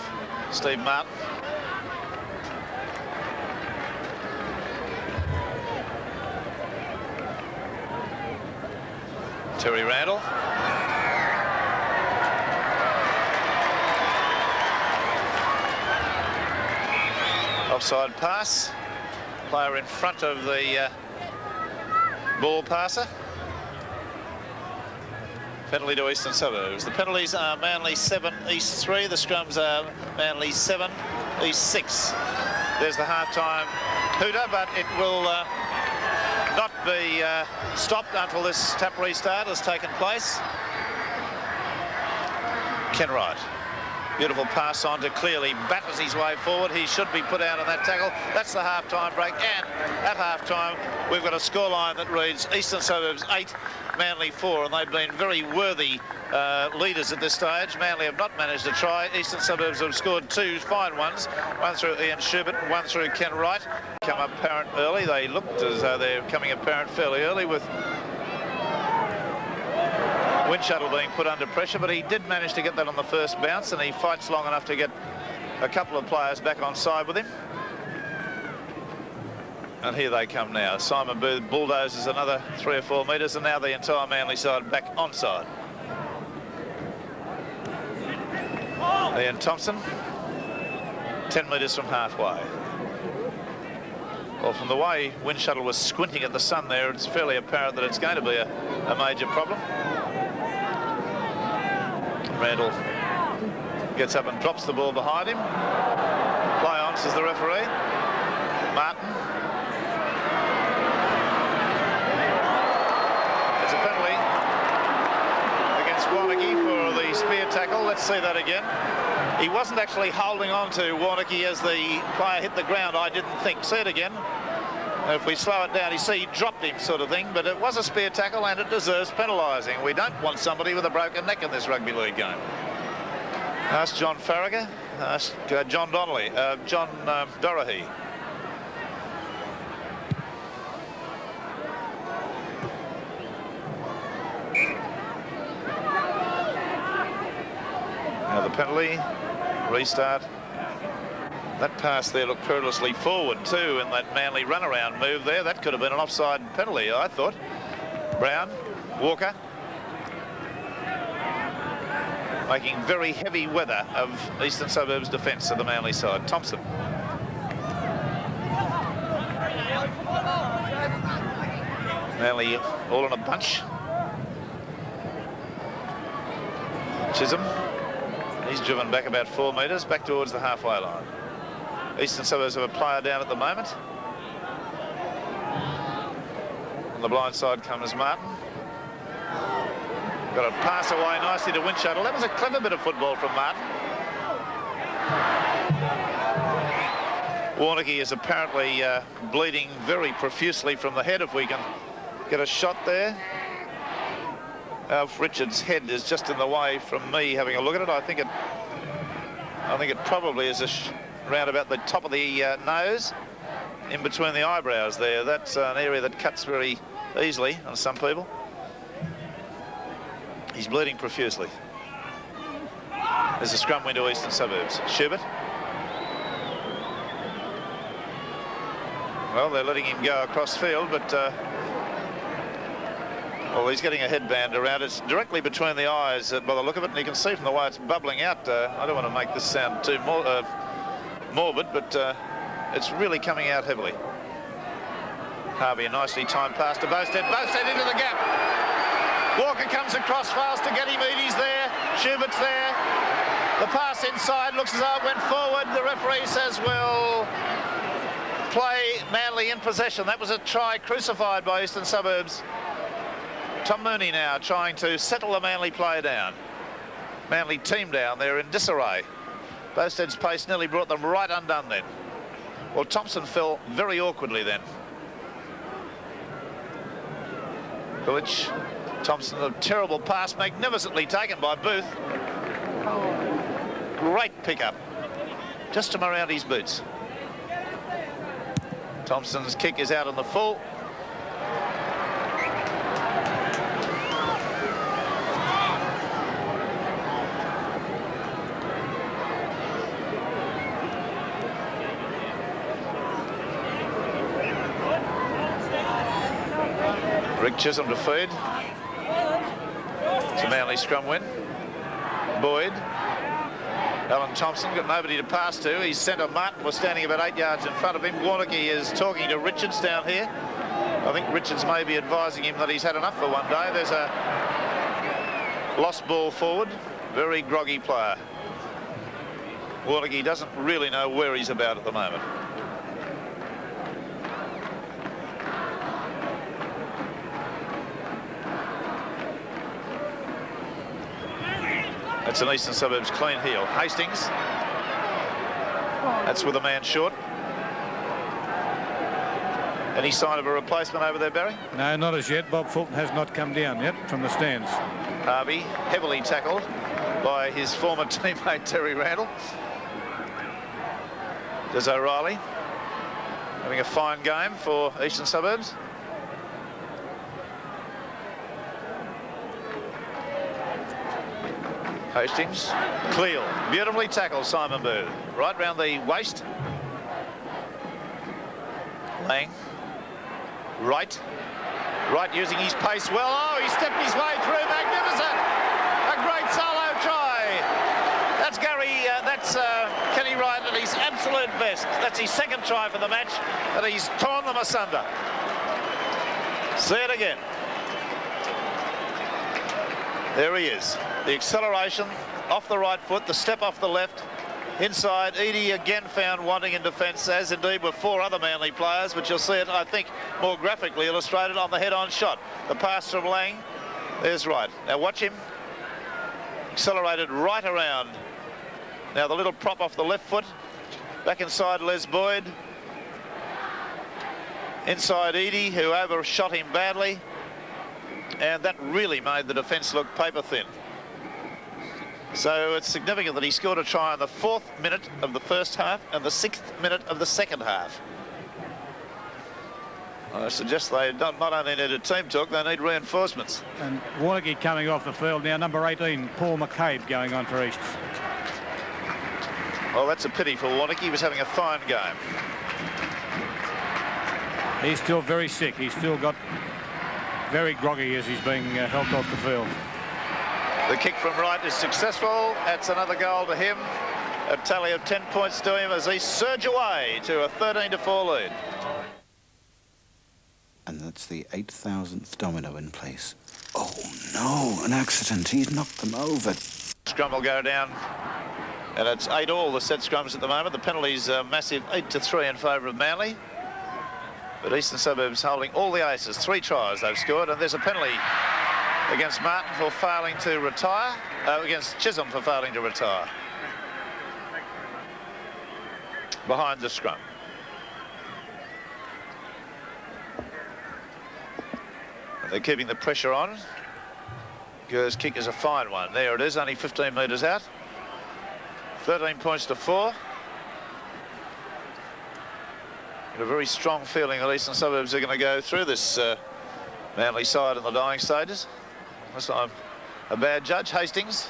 Steve Martin. Terry Randall. Offside pass. Player in front of the ball passer. Penalty to Eastern Suburbs. The penalties are Manly 7, East 3. The scrums are Manly 7, East 6. There's the half-time hooter, but it will not be stopped until this tap restart has taken place. Ken Wright. Beautiful pass on to Clearly, batters his way forward. He should be put out on that tackle. That's the half-time break, and at half-time we've got a scoreline that reads Eastern Suburbs 8, Manly 4, and they've been very worthy leaders at this stage. Manly have not managed to try. Eastern Suburbs have scored 2 fine ones, one through Ian Schubert and one through Ken Wright. Come apparent early. They looked as though they're coming apparent fairly early with Windshuttle being put under pressure, but he did manage to get that on the first bounce, and he fights long enough to get a couple of players back on side with him. And here they come now. Simon Booth bulldozes another 3 or 4 metres, and now the entire Manly side back onside. Ian Thompson, 10 metres from halfway. Well, from the way Windshuttle was squinting at the sun there, it's fairly apparent that it's going to be a major problem. Randall gets up and drops the ball behind him. Play on, says the referee. Martin. It's a penalty against Warringah for the spear tackle. Let's see that again. He wasn't actually holding on to Warringah as the player hit the ground, I didn't think. See it again. If we slow it down, you see he dropped him sort of thing, but it was a spear tackle and it deserves penalising. We don't want somebody with a broken neck in this rugby league game. Ask John Farragher, ask John Donnelly, John Dorahy. Now the penalty, restart. That pass there looked perilously forward too in that Manly runaround move there. That could have been an offside penalty, I thought. Brown, Walker. Making very heavy weather of Eastern Suburbs defence of the Manly side. Thompson. Manly all in a bunch. Chisholm. He's driven back about 4 metres, back towards the halfway line. Eastern Suburbs have a player down at the moment. On the blind side comes Martin. Got a pass away nicely to Windshuttle. That was a clever bit of football from Martin. Warringah is apparently bleeding very profusely from the head. If we can get a shot there. Alf Richards' head is just in the way from me having a look at it. I think it probably is round about the top of the nose, in between the eyebrows there. That's an area that cuts very easily on some people. He's bleeding profusely. There's a scrum win to Eastern Suburbs. Schubert. Well, they're letting him go across field, but well, he's getting a headband around. It's directly between the eyes by the look of it, and you can see from the way it's bubbling out. I don't want to make this sound too morbid, but it's really coming out heavily. Harvey, a nicely timed pass to Bowstead. Bowstead into the gap. Walker comes across, fails to get him. Eadie's there. Schubert's there. The pass inside looks as though it went forward. The referee says we'll play Manly in possession. That was a try crucified by Eastern Suburbs. Tom Mooney now trying to settle the Manly player down. Manly team down there in disarray. Bowstead's pace nearly brought them right undone then. Well, Thompson fell very awkwardly then. Village, Thompson, a terrible pass, magnificently taken by Booth. Great pickup, just from around his boots. Thompson's kick is out on the full. Rick Chisholm to feed. It's a Manly scrum win. Boyd. Alan Thompson got nobody to pass to. His centre Martin was standing about 8 yards in front of him. Warringah is talking to Richards down here. I think Richards may be advising him that he's had enough for one day. There's a lost ball forward. Very groggy player. Warringah doesn't really know where he's about at the moment. It's an Eastern Suburbs clean heel. Hastings. That's with a man short. Any sign of a replacement over there, Barry? No, not as yet. Bob Fulton has not come down yet from the stands. Harvey, heavily tackled by his former teammate Terry Randall. There's O'Reilly having a fine game for Eastern Suburbs. Hastings, Cleal, beautifully tackled Simon Booth, right round the waist. Lang, right using his pace well. Oh, he stepped his way through, magnificent! A great solo try. That's Kenny Wright at his absolute best. That's his second try for the match, and he's torn them asunder. See it again. There he is. The acceleration off the right foot, the step off the left. Inside, Eadie again found wanting in defence, as indeed were 4 other Manly players, but you'll see it, I think, more graphically illustrated on the head-on shot. The pass from Lang, there's Wright. Now watch him. Accelerated right around. Now the little prop off the left foot. Back inside Les Boyd. Inside Eadie, who overshot him badly. And that really made the defence look paper thin. So it's significant that he scored a try in the 4th minute of the first half and the 6th minute of the second half. I suggest they not only need a team talk, they need reinforcements. And Warringah coming off the field now, number 18, Paul McCabe, going on for East. Well, that's a pity for Warringah. He was having a fine game. He's still very sick. He's still got very groggy as he's being helped off the field. The kick from Wright is successful. That's another goal to him. A tally of 10 points to him as he surge away to a 13-4 lead. And that's the 8,000th domino in place. Oh no, an accident. He's knocked them over. Scrum will go down, and it's 8-all the set scrums at the moment. The penalty's massive, 8-3 in favour of Manly. But Eastern Suburbs holding all the aces. 3 tries they've scored, and there's a penalty against Martin for failing to retire, against Chisholm for failing to retire. Behind the scrum. And they're keeping the pressure on. Gurr's kick is a fine one. There it is, only 15 metres out. 13 points to 4. A very strong feeling that Eastern Suburbs are going to go through this Manly side in the dying stages. Unless I'm a bad judge. Hastings.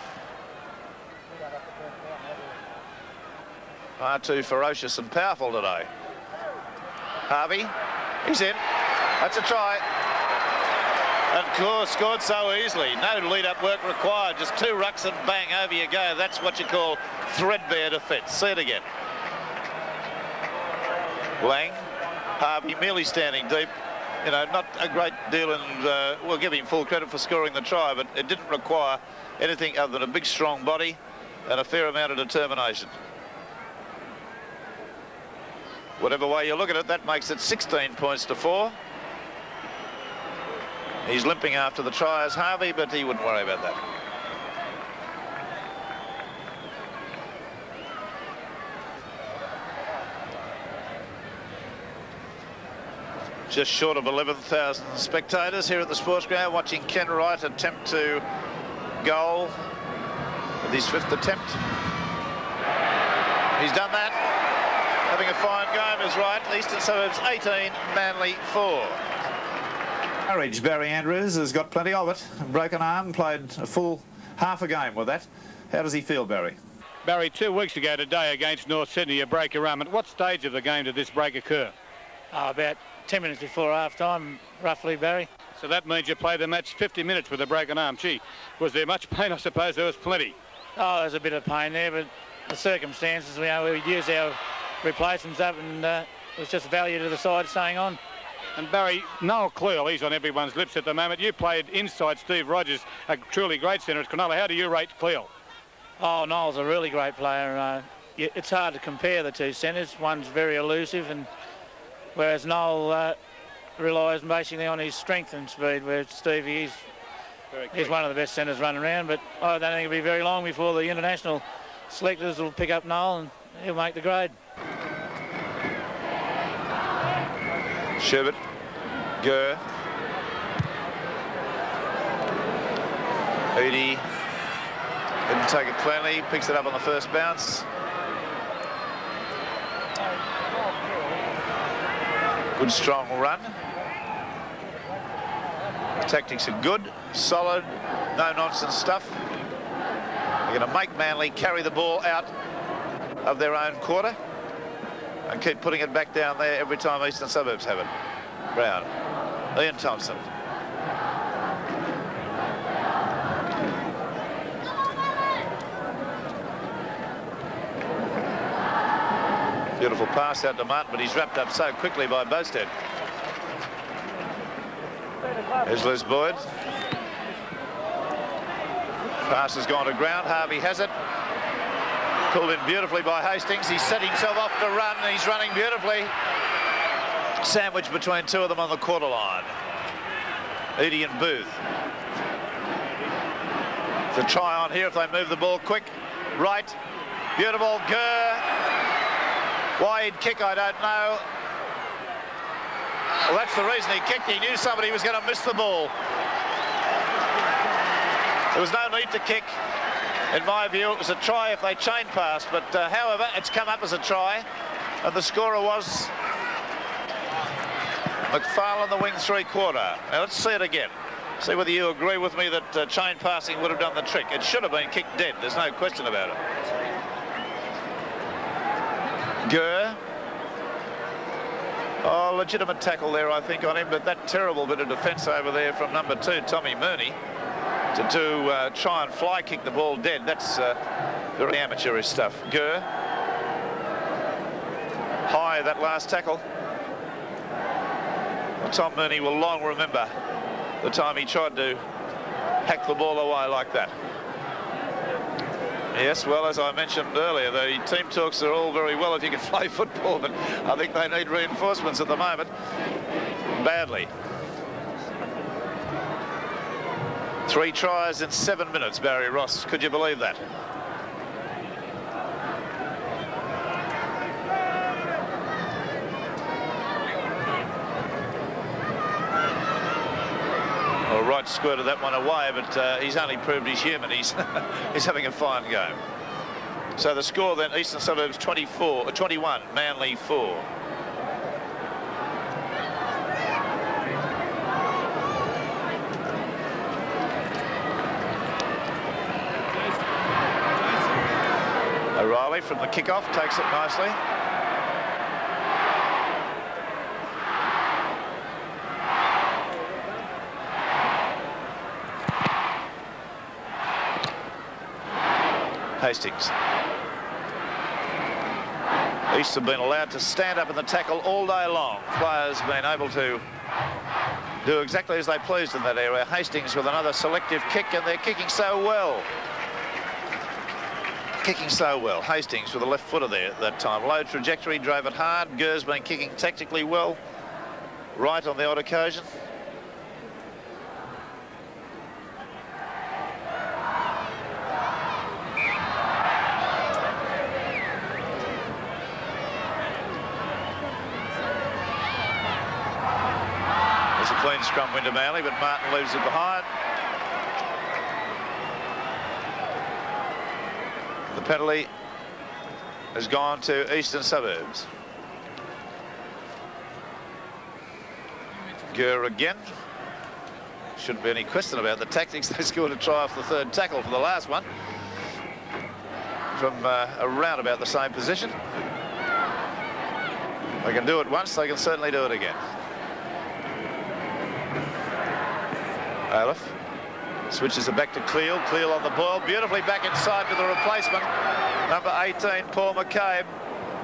Far too ferocious and powerful today. Harvey, he's in. That's a try. And of course, scored so easily. No lead-up work required. Just 2 rucks and bang, over you go. That's what you call threadbare defence. See it again. Lang, Harvey merely standing deep. not a great deal, and we'll give him full credit for scoring the try, but it didn't require anything other than a big, strong body and a fair amount of determination. Whatever way you look at it, that makes it 16 points to 4. He's limping after the try as Harvey, but he wouldn't worry about that. Just short of 11,000 spectators here at the sports ground watching Ken Wright attempt to goal with his 5th attempt. He's done that. Having a fine game is Wright. Eastern Suburbs 18, Manly 4. Courage, Barry Andrews has got plenty of it. Broken arm, played a full half a game with that. How does he feel, Barry? Barry, 2 weeks ago today against North Sydney, you break your arm. At what stage of the game did this break occur? About 10 minutes before half-time, roughly, Barry. So that means you played the match 50 minutes with a broken arm. Gee, was there much pain? I suppose there was plenty. Oh, there's a bit of pain there, but the circumstances, we used our replacements up, and it was just value to the side staying on. And Barry, Noel Cleal, he's on everyone's lips at the moment. You played inside Steve Rogers, a truly great centre at Cronulla. How do you rate Cleal? Oh, Noel's a really great player. It's hard to compare the two centres. One's very elusive, and whereas Noel relies basically on his strength and speed, where Stevie he's one of the best centres running around. But I don't think it'll be very long before the international selectors will pick up Noel and he'll make the grade. Sherbert, Gurr, Edie didn't take it cleanly, picks it up on the first bounce. Good strong run. The tactics are good, solid, no nonsense stuff. They're going to make Manly carry the ball out of their own quarter and keep putting it back down there every time Eastern Suburbs have it. Brown, Ian Thompson. Beautiful pass out to Martin, but he's wrapped up so quickly by Bosted. There's Liz Boyd. Pass has gone to ground. Harvey has it. Pulled in beautifully by Hastings. He's set himself off to run. He's running beautifully. Sandwiched between two of them on the quarter line. Edie and Booth. To try on here if they move the ball quick. Right. Beautiful. Gurr. Wide kick, I don't know. Well, that's the reason he kicked. He knew somebody was going to miss the ball. There was no need to kick. In my view, it was a try if they chain passed, but however, it's come up as a try, and the scorer was McFarlane, the wing 3/4. Now let's see it again. See whether you agree with me that chain passing would have done the trick. It should have been kicked dead. There's no question about it. Gurr. Oh, legitimate tackle there, I think, on him, but that terrible bit of defence over there from number 2, Tommy Mooney, to try and fly kick the ball dead. That's very amateurish stuff. Gurr. High, that last tackle. Tom Mooney will long remember the time he tried to hack the ball away like that. Yes, well, as I mentioned earlier, the team talks are all very well if you can play football, but I think they need reinforcements at the moment. Badly. 3 tries in 7 minutes, Barry Ross. Could you believe that? Well, Wright squirted that one away, but he's only proved he's human. He's having a fine game. So the score then, Eastern Suburbs 21, Manly 4. O'Reilly from the kickoff takes it nicely. Hastings. East have been allowed to stand up in the tackle all day long. Players been able to do exactly as they pleased in that area. Hastings with another selective kick, and they're kicking so well. Kicking so well. Hastings with a left footer there at that time. Low trajectory, drove it hard. Gurr's been kicking tactically well. Right on the odd occasion. It's a clean scrum win to Manly, but Martin leaves it behind. The penalty has gone to Eastern Suburbs. Gurr again. Shouldn't be any question about the tactics. They scored a try off the third tackle for the last one from around about the same position. They can do it once, they can certainly do it again. Aleph switches it back to Cleal. Cleal on the ball, beautifully back inside to the replacement, number 18, Paul McCabe.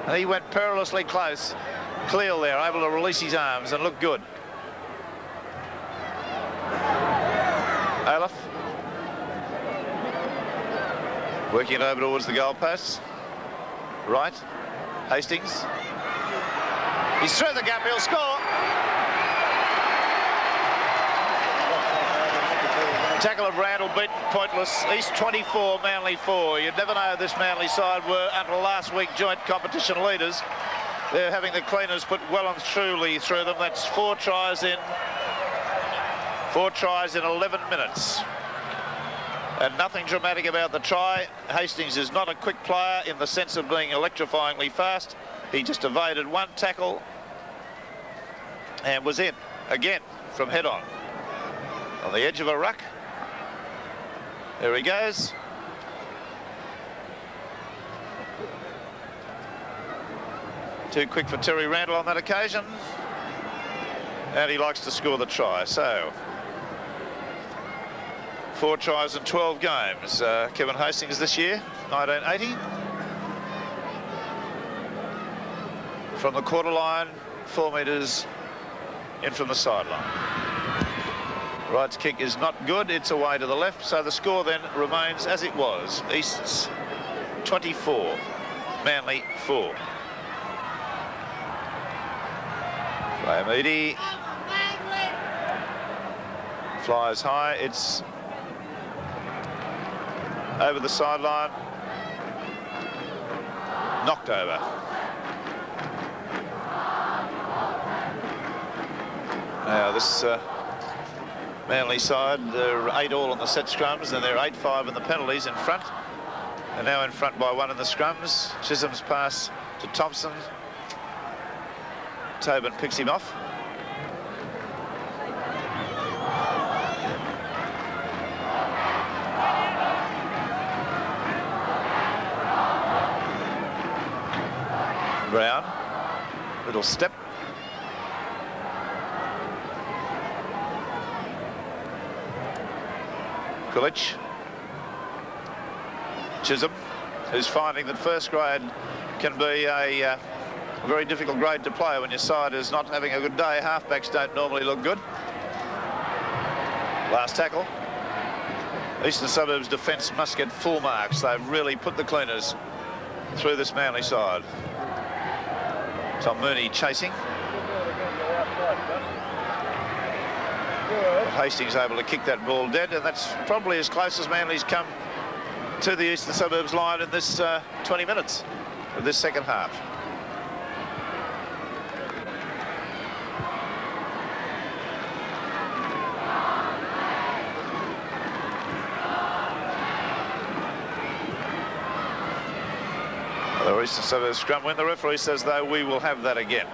And he went perilously close. Cleal there, able to release his arms and look good. Aleph working it over towards the goalposts. Right, Hastings. He's through the gap, he'll score. Tackle of Randall beaten, pointless. East 24, Manly 4. You'd never know this Manly side were, until last week, joint competition leaders. They're having the cleaners put well and truly through them. That's 4 tries in 11 minutes. And nothing dramatic about the try. Hastings is not a quick player in the sense of being electrifyingly fast. He just evaded one tackle and was in again from head on the edge of a ruck. There he goes. Too quick for Terry Randall on that occasion. And he likes to score the try. So 4 tries in 12 games. Kevin Hastings this year, 1980. From the quarter line, 4 metres in from the sideline. Wright's kick is not good. It's away to the left. So the score then remains as it was. East's 24, Manly 4. Flamidi flies high. It's over the sideline. Knocked over. Now this Manly side, they're 8 all on the set scrums, and they're 8-5 in the penalties in front. And now in front by 1 in the scrums. Chisholm's pass to Thompson. Tobin picks him off. Brown, little step. Kulich. Chisholm, who's finding that first grade can be a very difficult grade to play when your side is not having a good day. Halfbacks don't normally look good. Last tackle. Eastern Suburbs defence must get full marks. They've really put the cleaners through this Manly side. Tom Mooney chasing. But Hastings able to kick that ball dead, and that's probably as close as Manly's come to the Eastern Suburbs line in this 20 minutes of this second half. The Eastern Suburbs scrum win. The referee says, though, we will have that again.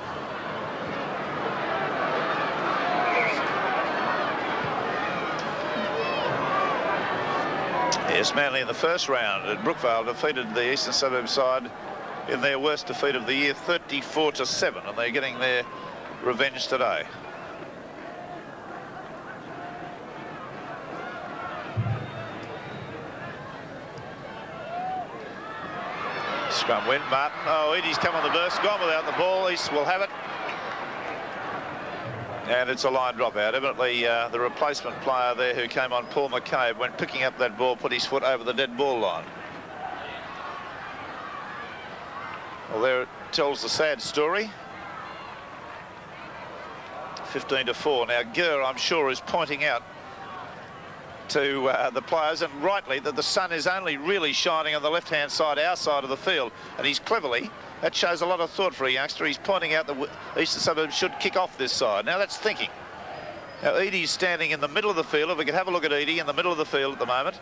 Yes, Manly in the first round at Brookvale defeated the Eastern Suburbs side in their worst defeat of the year, 34-7, and they're getting their revenge today. Scrum win, Martin. Oh, Eadie's come on the burst, gone without the ball. East will have it. And it's a line dropout. Evidently, the replacement player there who came on, Paul McCabe, when picking up that ball, put his foot over the dead ball line. Well, there it tells the sad story. 15-4. Now, Gurr, I'm sure, is pointing out to the players, and rightly, that the sun is only really shining on the left-hand side, our side of the field. And he's cleverly, that shows a lot of thought for a youngster. He's pointing out that Eastern Suburbs should kick off this side. Now, that's thinking. Now, Edie's standing in the middle of the field. If we could have a look at Edie in the middle of the field at the moment,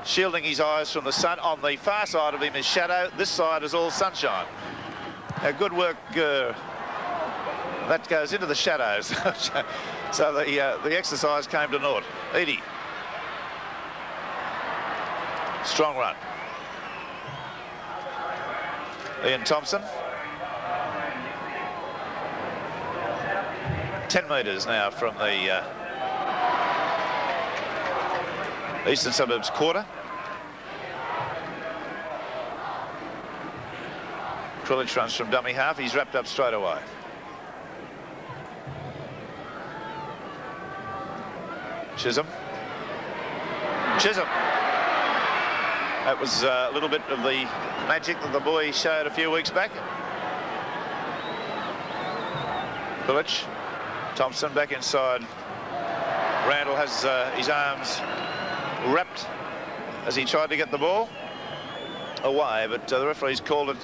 shielding his eyes from the sun. On the far side of him is shadow. This side is all sunshine. Now, good work. That goes into the shadows. So the exercise came to naught. Edie. Strong run. Ian Thompson. 10 metres now from the Eastern Suburbs quarter. Krilich runs from dummy half. He's wrapped up straight away. Chisholm. That was a little bit of the magic that the boy showed a few weeks back. Krilich. Thompson back inside. Randall has his arms wrapped as he tried to get the ball away, but the referee's called it.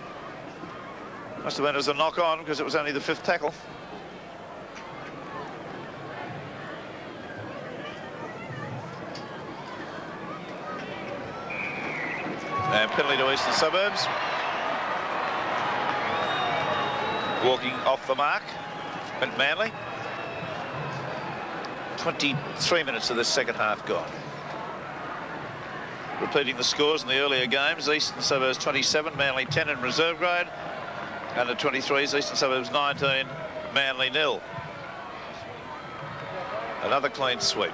Must have been as a knock on because it was only the 5th tackle. And penalty to Eastern Suburbs. Walking off the mark, went Manly. 23 minutes of the second half gone. Repeating the scores in the earlier games, Eastern Suburbs 27, Manly 10 in reserve grade. Under 23s, Eastern Suburbs 19, Manly 0. Another clean sweep.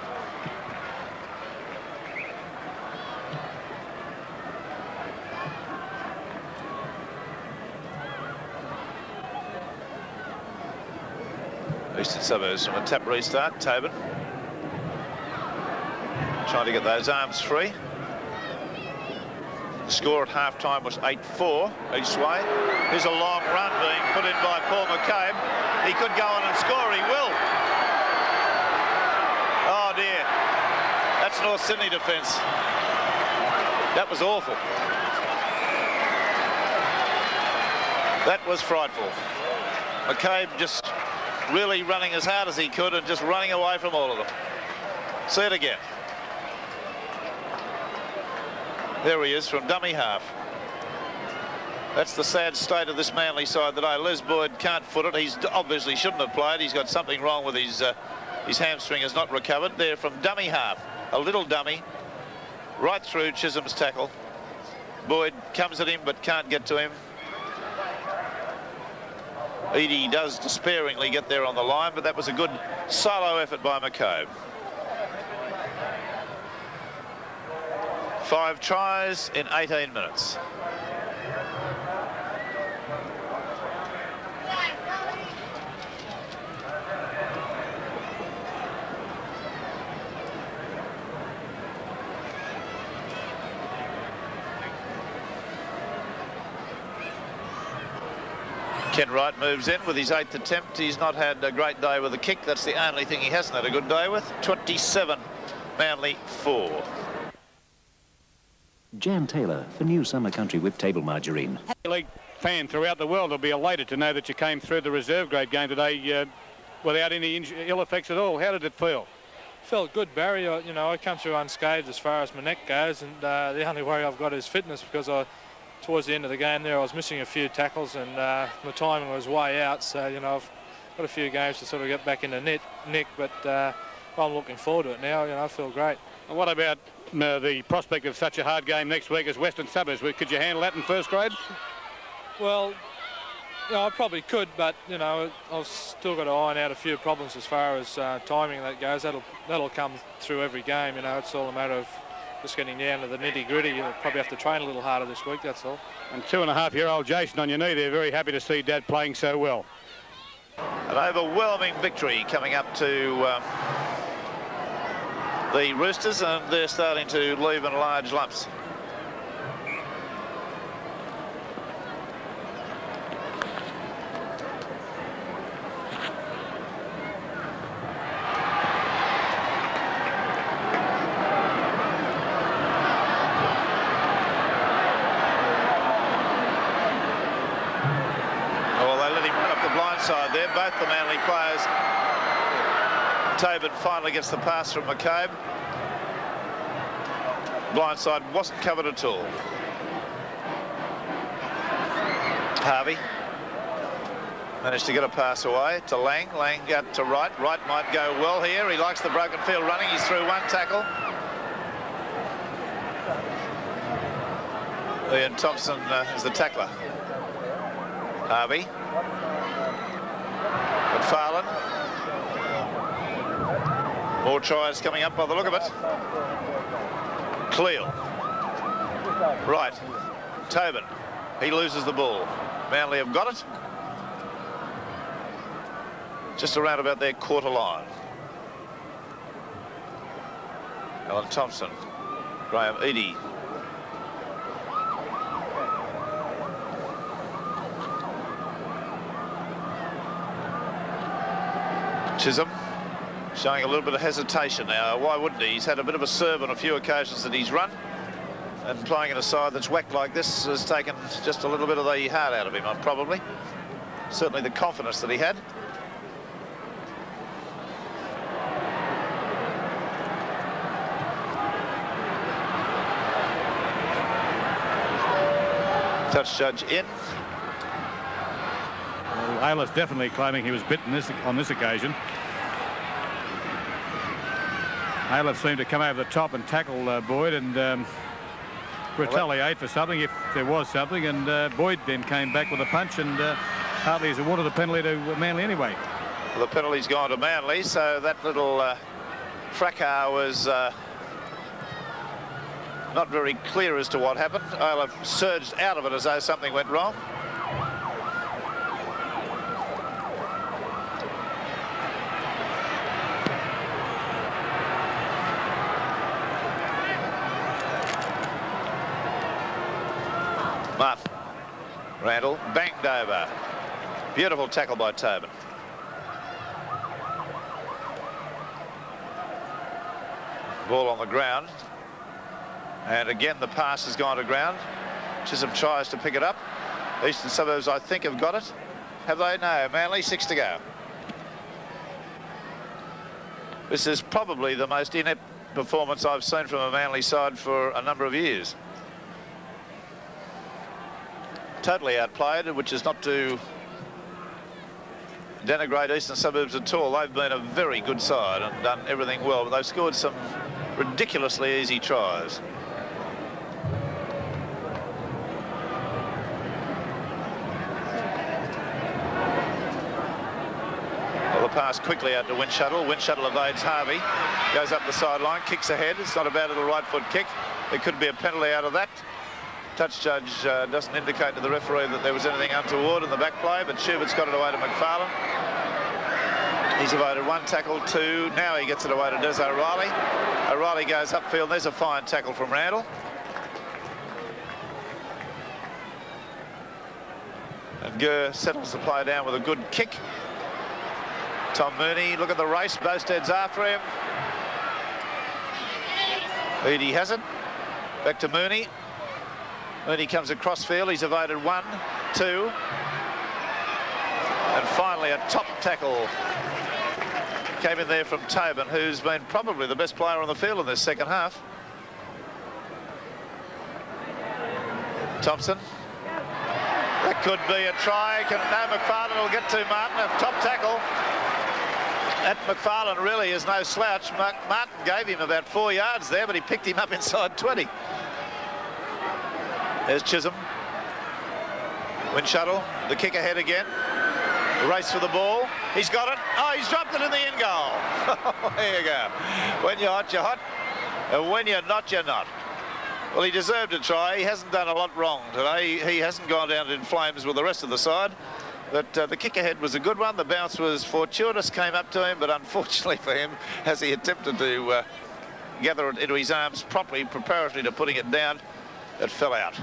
Eastern Suburbs from a tap restart. Tobin trying to get those arms free. The score at half-time was 8-4 each way. Here's a long run being put in by Paul McCabe. He could go on and score. He will. Oh, dear. That's North Sydney defence. That was awful. That was frightful. McCabe just really running as hard as he could and just running away from all of them. See it again. There he is from dummy half. That's the sad state of this Manly side today. Les Boyd can't foot it. He obviously shouldn't have played. He's got something wrong with his hamstring has not recovered. There from dummy half. A little dummy. Right through Chisholm's tackle. Boyd comes at him but can't get to him. Edie does despairingly get there on the line, but that was a good solo effort by McCabe. 5 tries in 18 minutes. Ken Wright moves in with his 8th attempt. He's not had a great day with a kick. That's the only thing he hasn't had a good day with. 27, Manly 4. Jan Taylor for New Summer Country Whip Table Margarine. League fan throughout the world will be elated to know that you came through the reserve grade game today without any ill effects at all. How did it feel? Felt good, Barry. I come through unscathed as far as my neck goes, and the only worry I've got is fitness, because towards the end of the game there I was missing a few tackles and my timing was way out, so I've got a few games to sort of get back in the nick, but I'm looking forward to it now. I feel great. And what about the prospect of such a hard game next week as Western Suburbs? Could you handle that in first grade? Well, I probably could, but I've still got to iron out a few problems as far as timing that goes. That'll come through every game. It's all a matter of just getting down to the nitty-gritty. You'll probably have to train a little harder this week, that's all. And 2.5-year-old Jason on your knee there, very happy to see Dad playing so well. An overwhelming victory coming up to the Roosters, and they're starting to leave in large lumps. Side there, both the Manly players. Tobin finally gets the pass from McCabe. Blindside wasn't covered at all. Harvey managed to get a pass away to Lang. Lang got to Wright. Wright might go well here. He likes the broken field running. He's through one tackle. Ian Thompson is the tackler. Harvey. McFarlane. More tries coming up by the look of it. Cleal. Right. Tobin. He loses the ball. Manly have got it. Just around about their quarter line. Alan Thompson. Graham Eadie. Chisholm showing a little bit of hesitation now. Why wouldn't he? He's had a bit of a serve on a few occasions that he's run, and playing in a side that's whacked like this has taken just a little bit of the heart out of him, probably. Certainly the confidence that he had. Touch judge in. Ayla's definitely claiming he was bitten on this occasion. Ayla seemed to come over the top and tackle Boyd and retaliate for something, if there was something, and Boyd then came back with a punch, and Hartley has awarded a penalty to Manly anyway. Well, the penalty's gone to Manly, so that little fracas was not very clear as to what happened. Ayla surged out of it as though something went wrong. Martin. Randall banged over. Beautiful tackle by Tobin. Ball on the ground. And again, the pass has gone to ground. Chisholm tries to pick it up. Eastern Suburbs, I think, have got it. Have they? No. Manly, 6 to go. This is probably the most inept performance I've seen from a Manly side for a number of years. Totally outplayed, which is not to denigrate Eastern Suburbs at all. They've been a very good side and done everything well, but they've scored some ridiculously easy tries. Well, the pass quickly out to Windshuttle. Windshuttle evades Harvey, goes up the sideline, kicks ahead. It's not a bad little right foot kick. There could be a penalty out of that. Touch judge doesn't indicate to the referee that there was anything untoward in the back play, but Schubert's got it away to McFarlane. He's evaded one tackle, two. Now he gets it away to Des O'Reilly. O'Reilly goes upfield. There's a fine tackle from Randall. And Gurr settles the play down with a good kick. Tom Mooney, look at the race. Bosted's after him. Eadie has it. Back to Mooney. Mooney comes across field. He's evaded one, two. And finally a top tackle came in there from Tobin, who's been probably the best player on the field in this second half. Thompson. That could be a try. No, McFarlane will get to Martin. A top tackle. That McFarlane really is no slouch. Martin gave him about 4 yards there, but he picked him up inside 20. There's Chisholm. Windshuttle, the kick ahead again. The race for the ball. He's got it. Oh, he's dropped it in the end goal. There you go. When you're hot, you're hot. And when you're not, you're not. Well, he deserved a try. He hasn't done a lot wrong today. He hasn't gone down in flames with the rest of the side. But the kick ahead was a good one. The bounce was fortuitous, came up to him, but unfortunately for him, as he attempted to gather it into his arms properly, preparatory to putting it down, it fell out.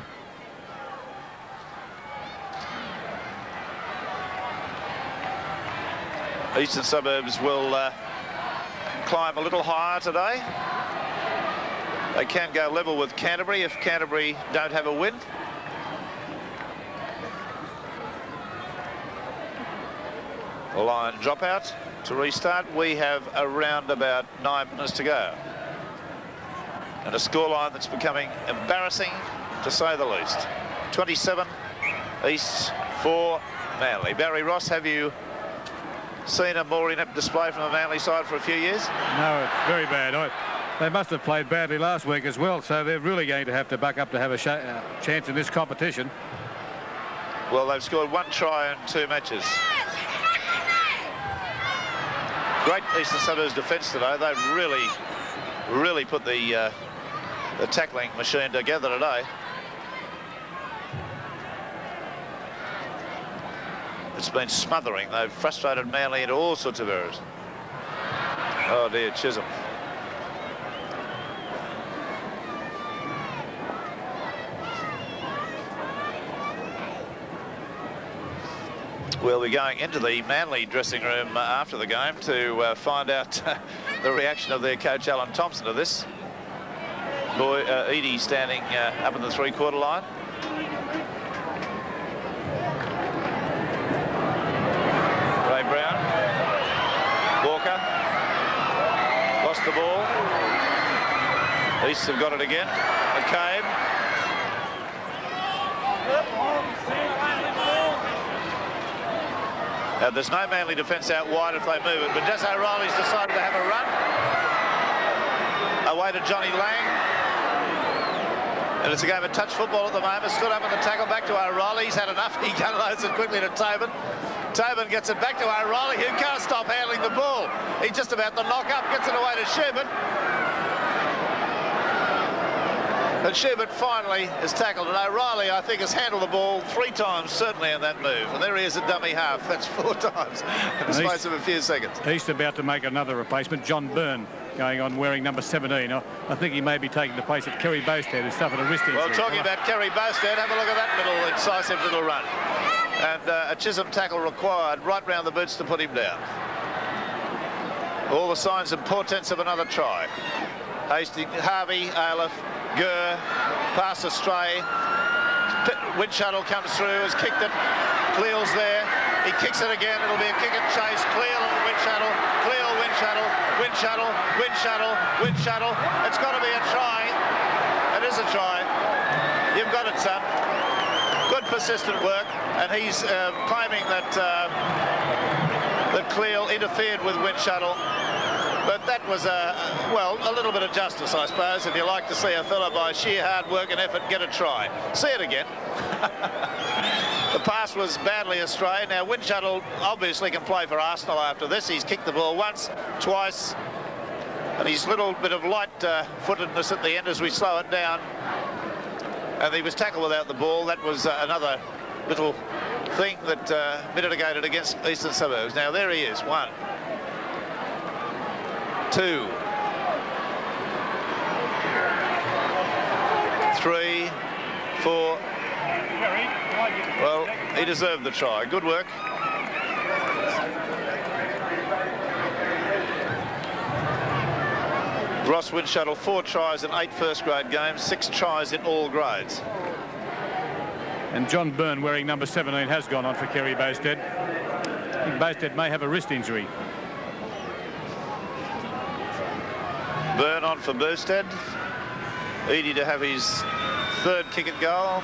Eastern Suburbs will climb a little higher today. They can go level with Canterbury if Canterbury don't have a win. A line dropout to restart. We have around about 9 minutes to go. And a scoreline that's becoming embarrassing, to say the least. 27 East 4 Manly. Barry Ross, have you seen a more inept display from the Manly side for a few years? No, it's very bad. They must have played badly last week as well, so they're really going to have to buck up to have a chance in this competition. Well, they've scored 1 try in 2 matches. Great Eastern Suburbs defence today. They've really put the tackling machine together today. It's been smothering. They've frustrated Manly into all sorts of errors. Oh dear, Chisholm. We'll be going into the Manly dressing room after the game to find out the reaction of their coach Alan Thompson to this. Edie standing up in the 3/4 line. Ray Brown. Walker. Lost the ball. East have got it again. McCabe. There's no Manly defence out wide if they move it, but Jess O'Reilly's decided to have a run. Away to Johnny Lang. And it's a game of touch football at the moment. Stood up in the tackle, back to O'Reilly. He's had enough. He unloads it quickly to Tobin. Tobin gets it back to O'Reilly, who can't stop handling the ball. He's just about to knock up, gets it away to Schubert. And Schubert finally is tackled, and O'Reilly, I think, has handled the ball 3 times, certainly, in that move. And there he is at dummy half. That's 4 times in the space of a few seconds. East about to make another replacement. John Byrne going on wearing number 17. I think he may be taking the place of Kerry Bowstead, who suffered a wrist injury. Well, talking about Kerry Bowstead, have a look at that little incisive little run. And a Chisholm tackle required right round the boots to put him down. All the signs and portents of another try. Hastings, Harvey, Aleph, Gurr, pass astray. Windshuttle comes through, has kicked it. Cleel's there. He kicks it again. It'll be a kick and chase. Cleel and Windshuttle. Cleel, Windshuttle. Windshuttle. Windshuttle. Windshuttle. It's got to be a try. It is a try. You've got it, son. Good persistent work. And he's claiming that that Cleel interfered with Windshuttle. But that was, well, a little bit of justice, I suppose, if you like to see a fella by sheer hard work and effort get a try. See it again. The pass was badly astray. Now, Windshuttle obviously can play for Arsenal after this. He's kicked the ball once, twice, and his little bit of light-footedness at the end as we slow it down. And he was tackled without the ball. That was another little thing that mitigated against Eastern Suburbs. Now, there he is, 1, 2, 3, 4. Well, he deserved the try. Good work. Ross Windshuttle, 4 tries in 8 first-grade games, 6 tries in all grades. And John Byrne, wearing number 17, has gone on for Kerry Bowstead. I think Bowstead may have a wrist injury. Byrne on for Bowstead. Edie to have his 3rd kick at goal.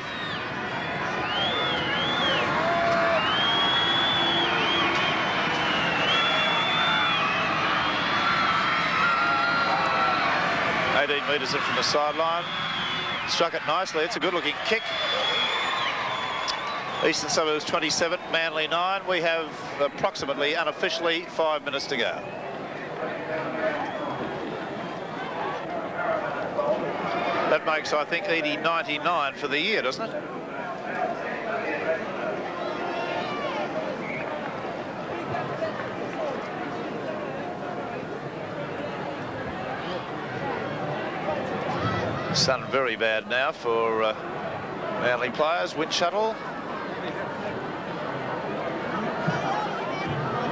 Metres in from the sideline. Struck it nicely. It's a good-looking kick. Eastern Suburbs 27, Manly 9. We have approximately, unofficially, 5 minutes to go. That makes, I think, Edie 99 for the year, doesn't it? Sun very bad now for Manly players. Wind shuttle.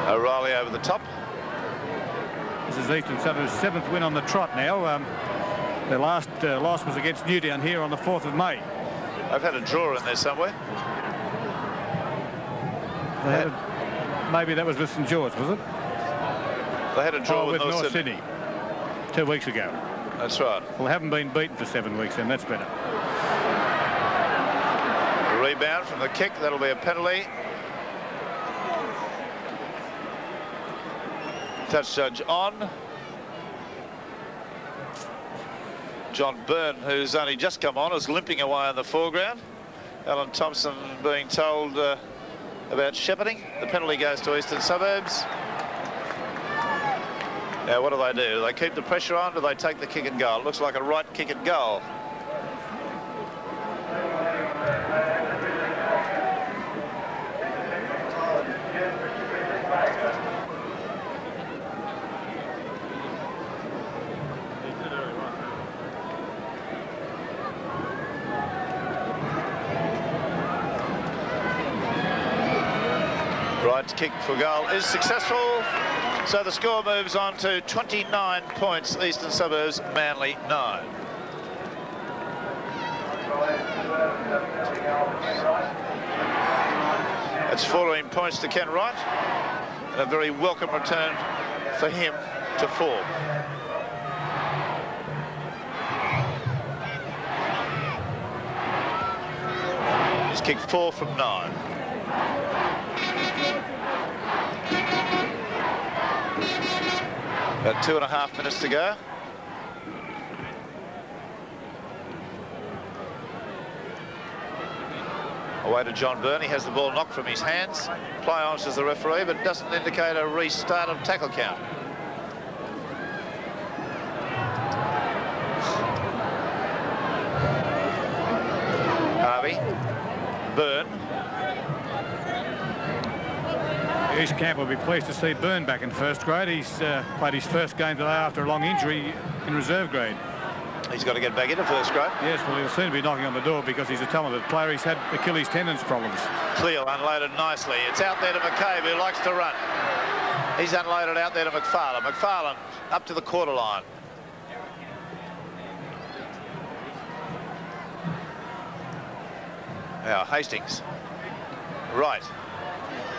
O'Reilly over the top. This is Eastern Suburbs' 7th win on the trot now. Their last loss was against Newtown here on the 4th of May. They've had a draw in there somewhere. Maybe that was with St George, was it? They had a draw with North Sydney 2 weeks ago. That's right. Well, haven't been beaten for 7 weeks, and that's better. A rebound from the kick. That'll be a penalty. Touch judge on. John Byrne, who's only just come on, is limping away in the foreground. Alan Thompson being told about shepherding. The penalty goes to Eastern Suburbs. Now, what do? Do they keep the pressure on? Do they take the kick and goal? It looks like a right kick and goal. Right kick for goal is successful. So the score moves on to 29 points. Eastern Suburbs, Manly 9. It's 14 points to Ken Wright, and a very welcome return for him to form. He's kicked 4 from 9. About 2.5 minutes to go. Away to John Byrne. He has the ball knocked from his hands. Play on, says the referee, but doesn't indicate a restart of tackle count. Harvey. Byrne. East Camp will be pleased to see Byrne back in first grade. He's played his first game today after a long injury in reserve grade. He's got to get back into first grade. Yes, well, he'll soon be knocking on the door because he's a talented player. He's had Achilles tendons problems. Cleal unloaded nicely. It's out there to McCabe, who likes to run. He's unloaded out there to McFarlane. McFarlane up to the quarter line. Now Hastings. Right.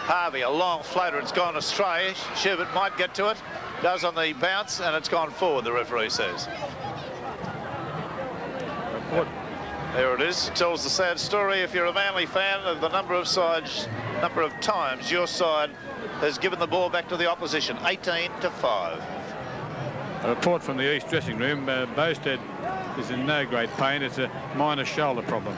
Harvey, a long floater. It's gone astray. Schubert might get to it. Does on the bounce, and it's gone forward, the referee says. What? There it is. It tells the sad story, if you're a Manly fan, of the number of times your side has given the ball back to the opposition. 18-5. A report from the East dressing room. Bowstead is in no great pain. It's a minor shoulder problem.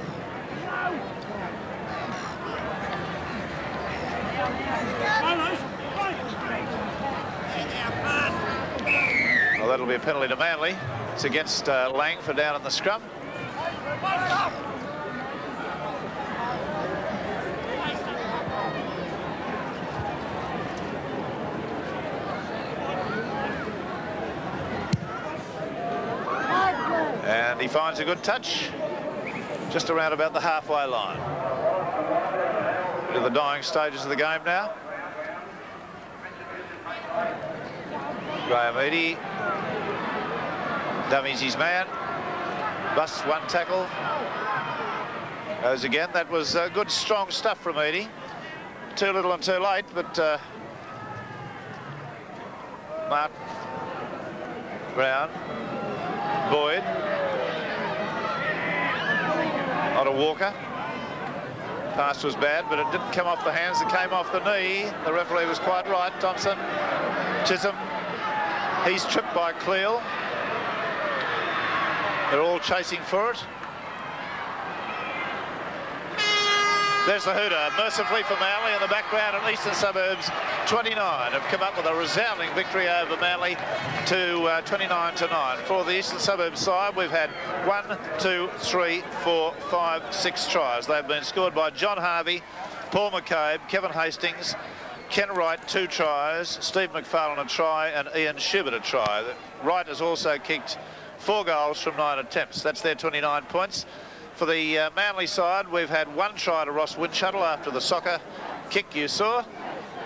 Well, that'll be a penalty to Manly. It's against Lang for down in the scrum. And he finds a good touch just around about the halfway line. To the dying stages of the game now. Graham Eadie dummies his man, busts one tackle, goes again. That was good strong stuff from Eadie. Too little and too late, but Martin, Brown, Boyd, not a Walker. Pass was bad, but it didn't come off the hands, it came off the knee. The referee was quite right. Thompson, Chisholm, he's tripped by Cleal. They're all chasing for it. There's the hooter, mercifully for Manly in the background, and Eastern Suburbs 29 have come up with a resounding victory over Manly to 29-9. For the Eastern Suburbs side, we've had 1, 2, 3, 4, 5, 6 tries. They've been scored by John Harvey, Paul McCabe, Kevin Hastings, Ken Wright 2 tries, Steve McFarlane a try, and Ian Schubert a try. Wright has also kicked 4 goals from 9 attempts. That's their 29 points. For the Manly side, we've had 1 try to Ross Windshuttle after the soccer kick you saw,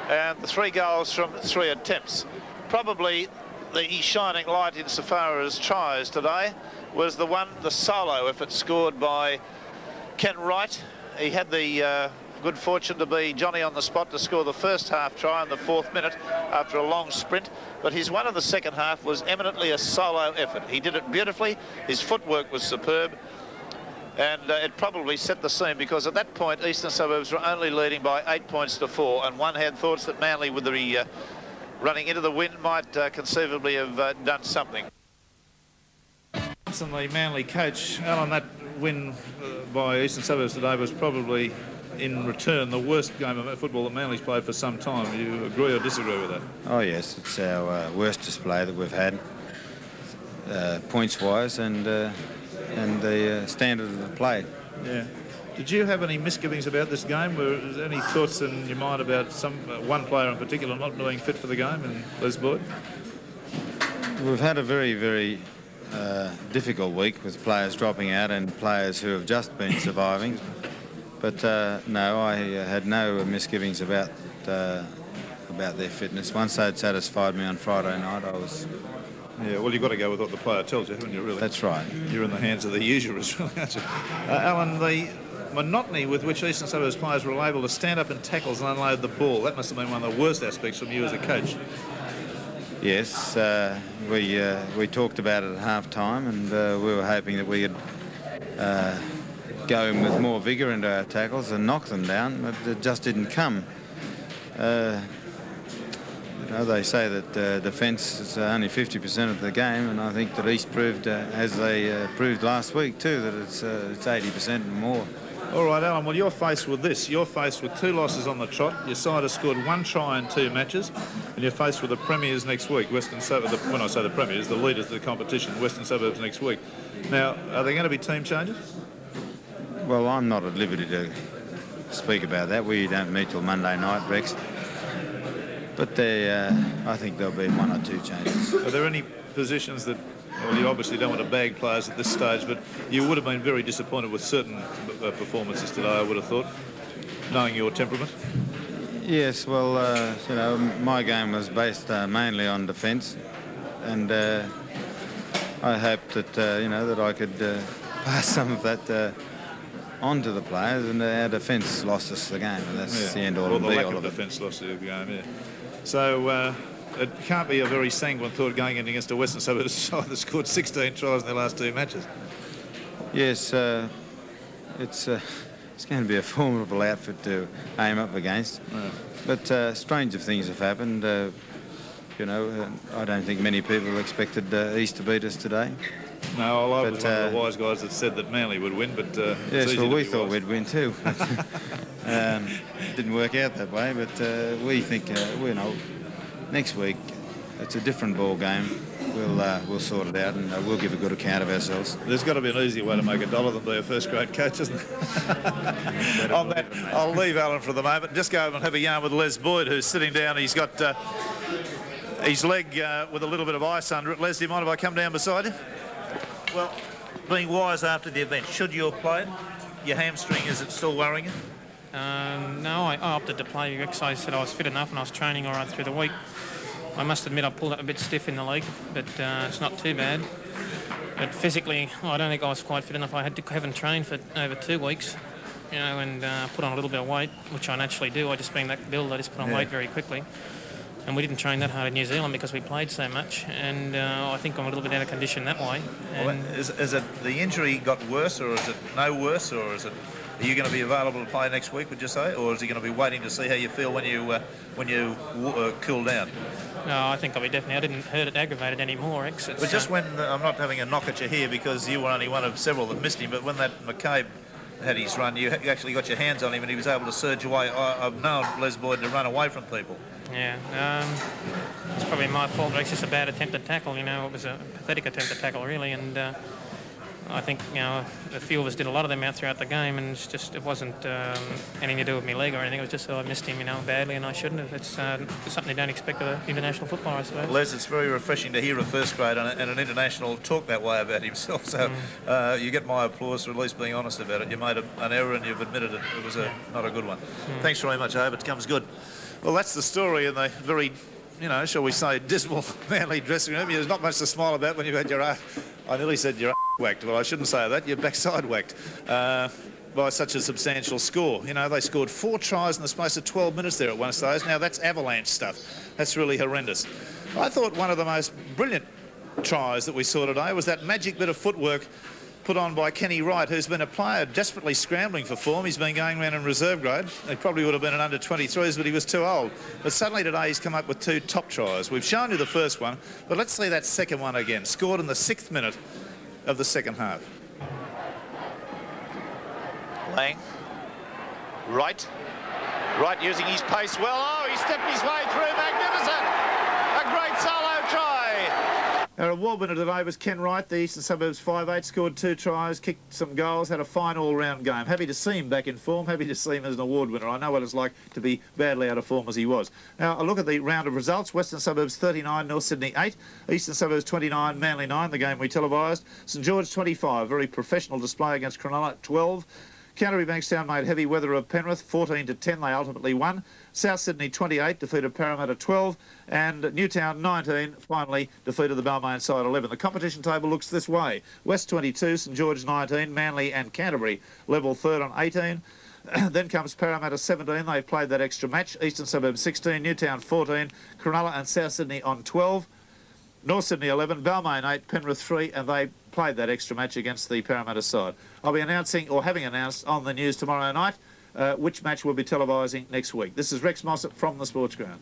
and the 3 goals from 3 attempts. Probably the shining light insofar as tries today was the solo effort scored by Ken Wright. He had the good fortune to be Johnny on the spot to score the first half try in the 4th minute after a long sprint, but his one in the second half was eminently a solo effort. He did it beautifully, his footwork was superb, and it probably set the scene, because at that point Eastern Suburbs were only leading by 8 points to 4, and one had thoughts that Manly, with the running into the wind, might conceivably have done something. The Manly coach, Alan, that win by Eastern Suburbs today was probably, in return, the worst game of football that Manly's played for some time. Do you agree or disagree with that? Oh yes, it's our worst display that we've had, points-wise, and the standard of the play. Yeah. Did you have any misgivings about this game? Were there any thoughts in your mind about one player in particular not being fit for the game, and Les Boyd? We've had a very, very difficult week with players dropping out and players who have just been surviving. But no, I had no misgivings about their fitness. Once they'd satisfied me on Friday night, I was... Yeah, well, you've got to go with what the player tells you, haven't you, really? That's right. You're in the hands of the usurers, really, aren't you? Alan, the monotony with which Eastern Suburbs players were able to stand up in tackles and unload the ball, that must have been one of the worst aspects from you as a coach. Yes, we talked about it at half-time, and we were hoping that we could go with more vigour into our tackles and knock them down, but it just didn't come. They say that defence is only 50% of the game, and I think that East proved, as they proved last week too, that it's 80% and more. All right, Alan, well, you're faced with this. You're faced with 2 losses on the trot. Your side has scored 1 try in 2 matches, and you're faced with the Premiers next week. Western Suburbs, when I say the Premiers, the leaders of the competition, Western Suburbs next week. Now, are there going to be team changes? Well, I'm not at liberty to speak about that. We don't meet till Monday night, Rex. But I think there'll be 1 or 2 changes. Are there any positions that, well, you obviously don't want to bag players at this stage, but you would have been very disappointed with certain performances today, I would have thought, knowing your temperament? Yes, well, my game was based mainly on defence, and I hoped that, that I could pass some of that on to the players, and our defence lost us the game, and that's the end all and be all of it. Defence lost the game, yeah. So it can't be a very sanguine thought going in against a Western Suburbs side that scored 16 tries in their last 2 matches. Yes, it's going to be a formidable outfit to aim up against. Yeah. But stranger things have happened. I don't think many people expected East to beat us today. No, I was one of the wise guys that said that Manly would win, but yes, well, we thought we'd win too. Didn't work out that way, but we think next week it's a different ball game. We'll sort it out, and we'll give a good account of ourselves. There's got to be an easier way to make $1 than be a first-grade coach, isn't there? On that, I'll leave Alan for the moment. Just go over and have a yarn with Les Boyd, who's sitting down. He's got his leg with a little bit of ice under it. Les, do you mind if I come down beside him? Well, being wise after the event, should you have played? Your hamstring, is it still worrying you? No, I opted to play. I said I was fit enough and I was training all right through the week. I must admit I pulled up a bit stiff in the leg, but it's not too bad. But physically, I don't think I was quite fit enough. I haven't trained for over 2 weeks, and put on a little bit of weight, which I naturally do. I just being that build, I just put on weight very quickly. And we didn't train that hard in New Zealand because we played so much, and I think I'm a little bit out of condition that way. Well, is it the injury got worse, or is it no worse, or is it? Are you going to be available to play next week, would you say, or is he going to be waiting to see how you feel when you cool down? No, I think I'll be definitely. I didn't hurt it aggravated anymore, X. But just when I'm not having a knock at you here because you were only one of several that missed him, but when that McCabe had his run, you actually got your hands on him and he was able to surge away. I've known Les Boyd to run away from people. Yeah, it's probably my fault. It's just a bad attempt to tackle. It was a pathetic attempt to tackle, really, and I think, a few of us did a lot of them out throughout the game, and it wasn't anything to do with me leg or anything. It was just that I missed him, badly, and I shouldn't have. It's something you don't expect of an international footballer, I suppose. Les, it's very refreshing to hear a first grade and an international talk that way about himself. So you get my applause for at least being honest about it. You made an error and you've admitted it. It was not a good one. Thanks very much, Abe. It comes good. Well, that's the story in the very, shall we say, dismal Manly dressing room. There's not much to smile about when you've had your I nearly said your whacked, but I shouldn't say that. Your backside whacked by such a substantial score. They scored 4 tries in the space of 12 minutes there at one stage. Now, that's avalanche stuff. That's really horrendous. I thought one of the most brilliant tries that we saw today was that magic bit of footwork put on by Kenny Wright, who's been a player desperately scrambling for form. He's been going around in reserve grade. He probably would have been an under-23s, but he was too old. But suddenly today he's come up with 2 top tries. We've shown you the first one, but let's see that second one again. Scored in the 6th minute of the second half. Lang. Wright using his pace well. Oh, he stepped his way through. Magnificent. A great solo try. Our award winner today was Ken Wright, the Eastern Suburbs 5'8", scored 2 tries, kicked some goals, had a fine all-round game. Happy to see him back in form, happy to see him as an award winner. I know what it's like to be badly out of form as he was. Now, a look at the round of results. Western Suburbs 39, North Sydney 8. Eastern Suburbs 29, Manly 9, the game we televised. St George 25, very professional display against Cronulla 12. Canterbury Bankstown made heavy weather of Penrith, 14-10 they ultimately won. South Sydney 28 defeated Parramatta 12, and Newtown 19 finally defeated the Balmain side 11. The competition table looks this way: West 22, St George 19, Manly and Canterbury level 3rd on 18. Then comes Parramatta 17, they've played that extra match. Eastern Suburbs 16, Newtown 14, Cronulla and South Sydney on 12. North Sydney 11, Balmain 8, Penrith 3, and they played that extra match against the Parramatta side. I'll be announcing, or having announced on the news tomorrow night, which match we'll be televising next week. This is Rex Mossop from the Sports Ground.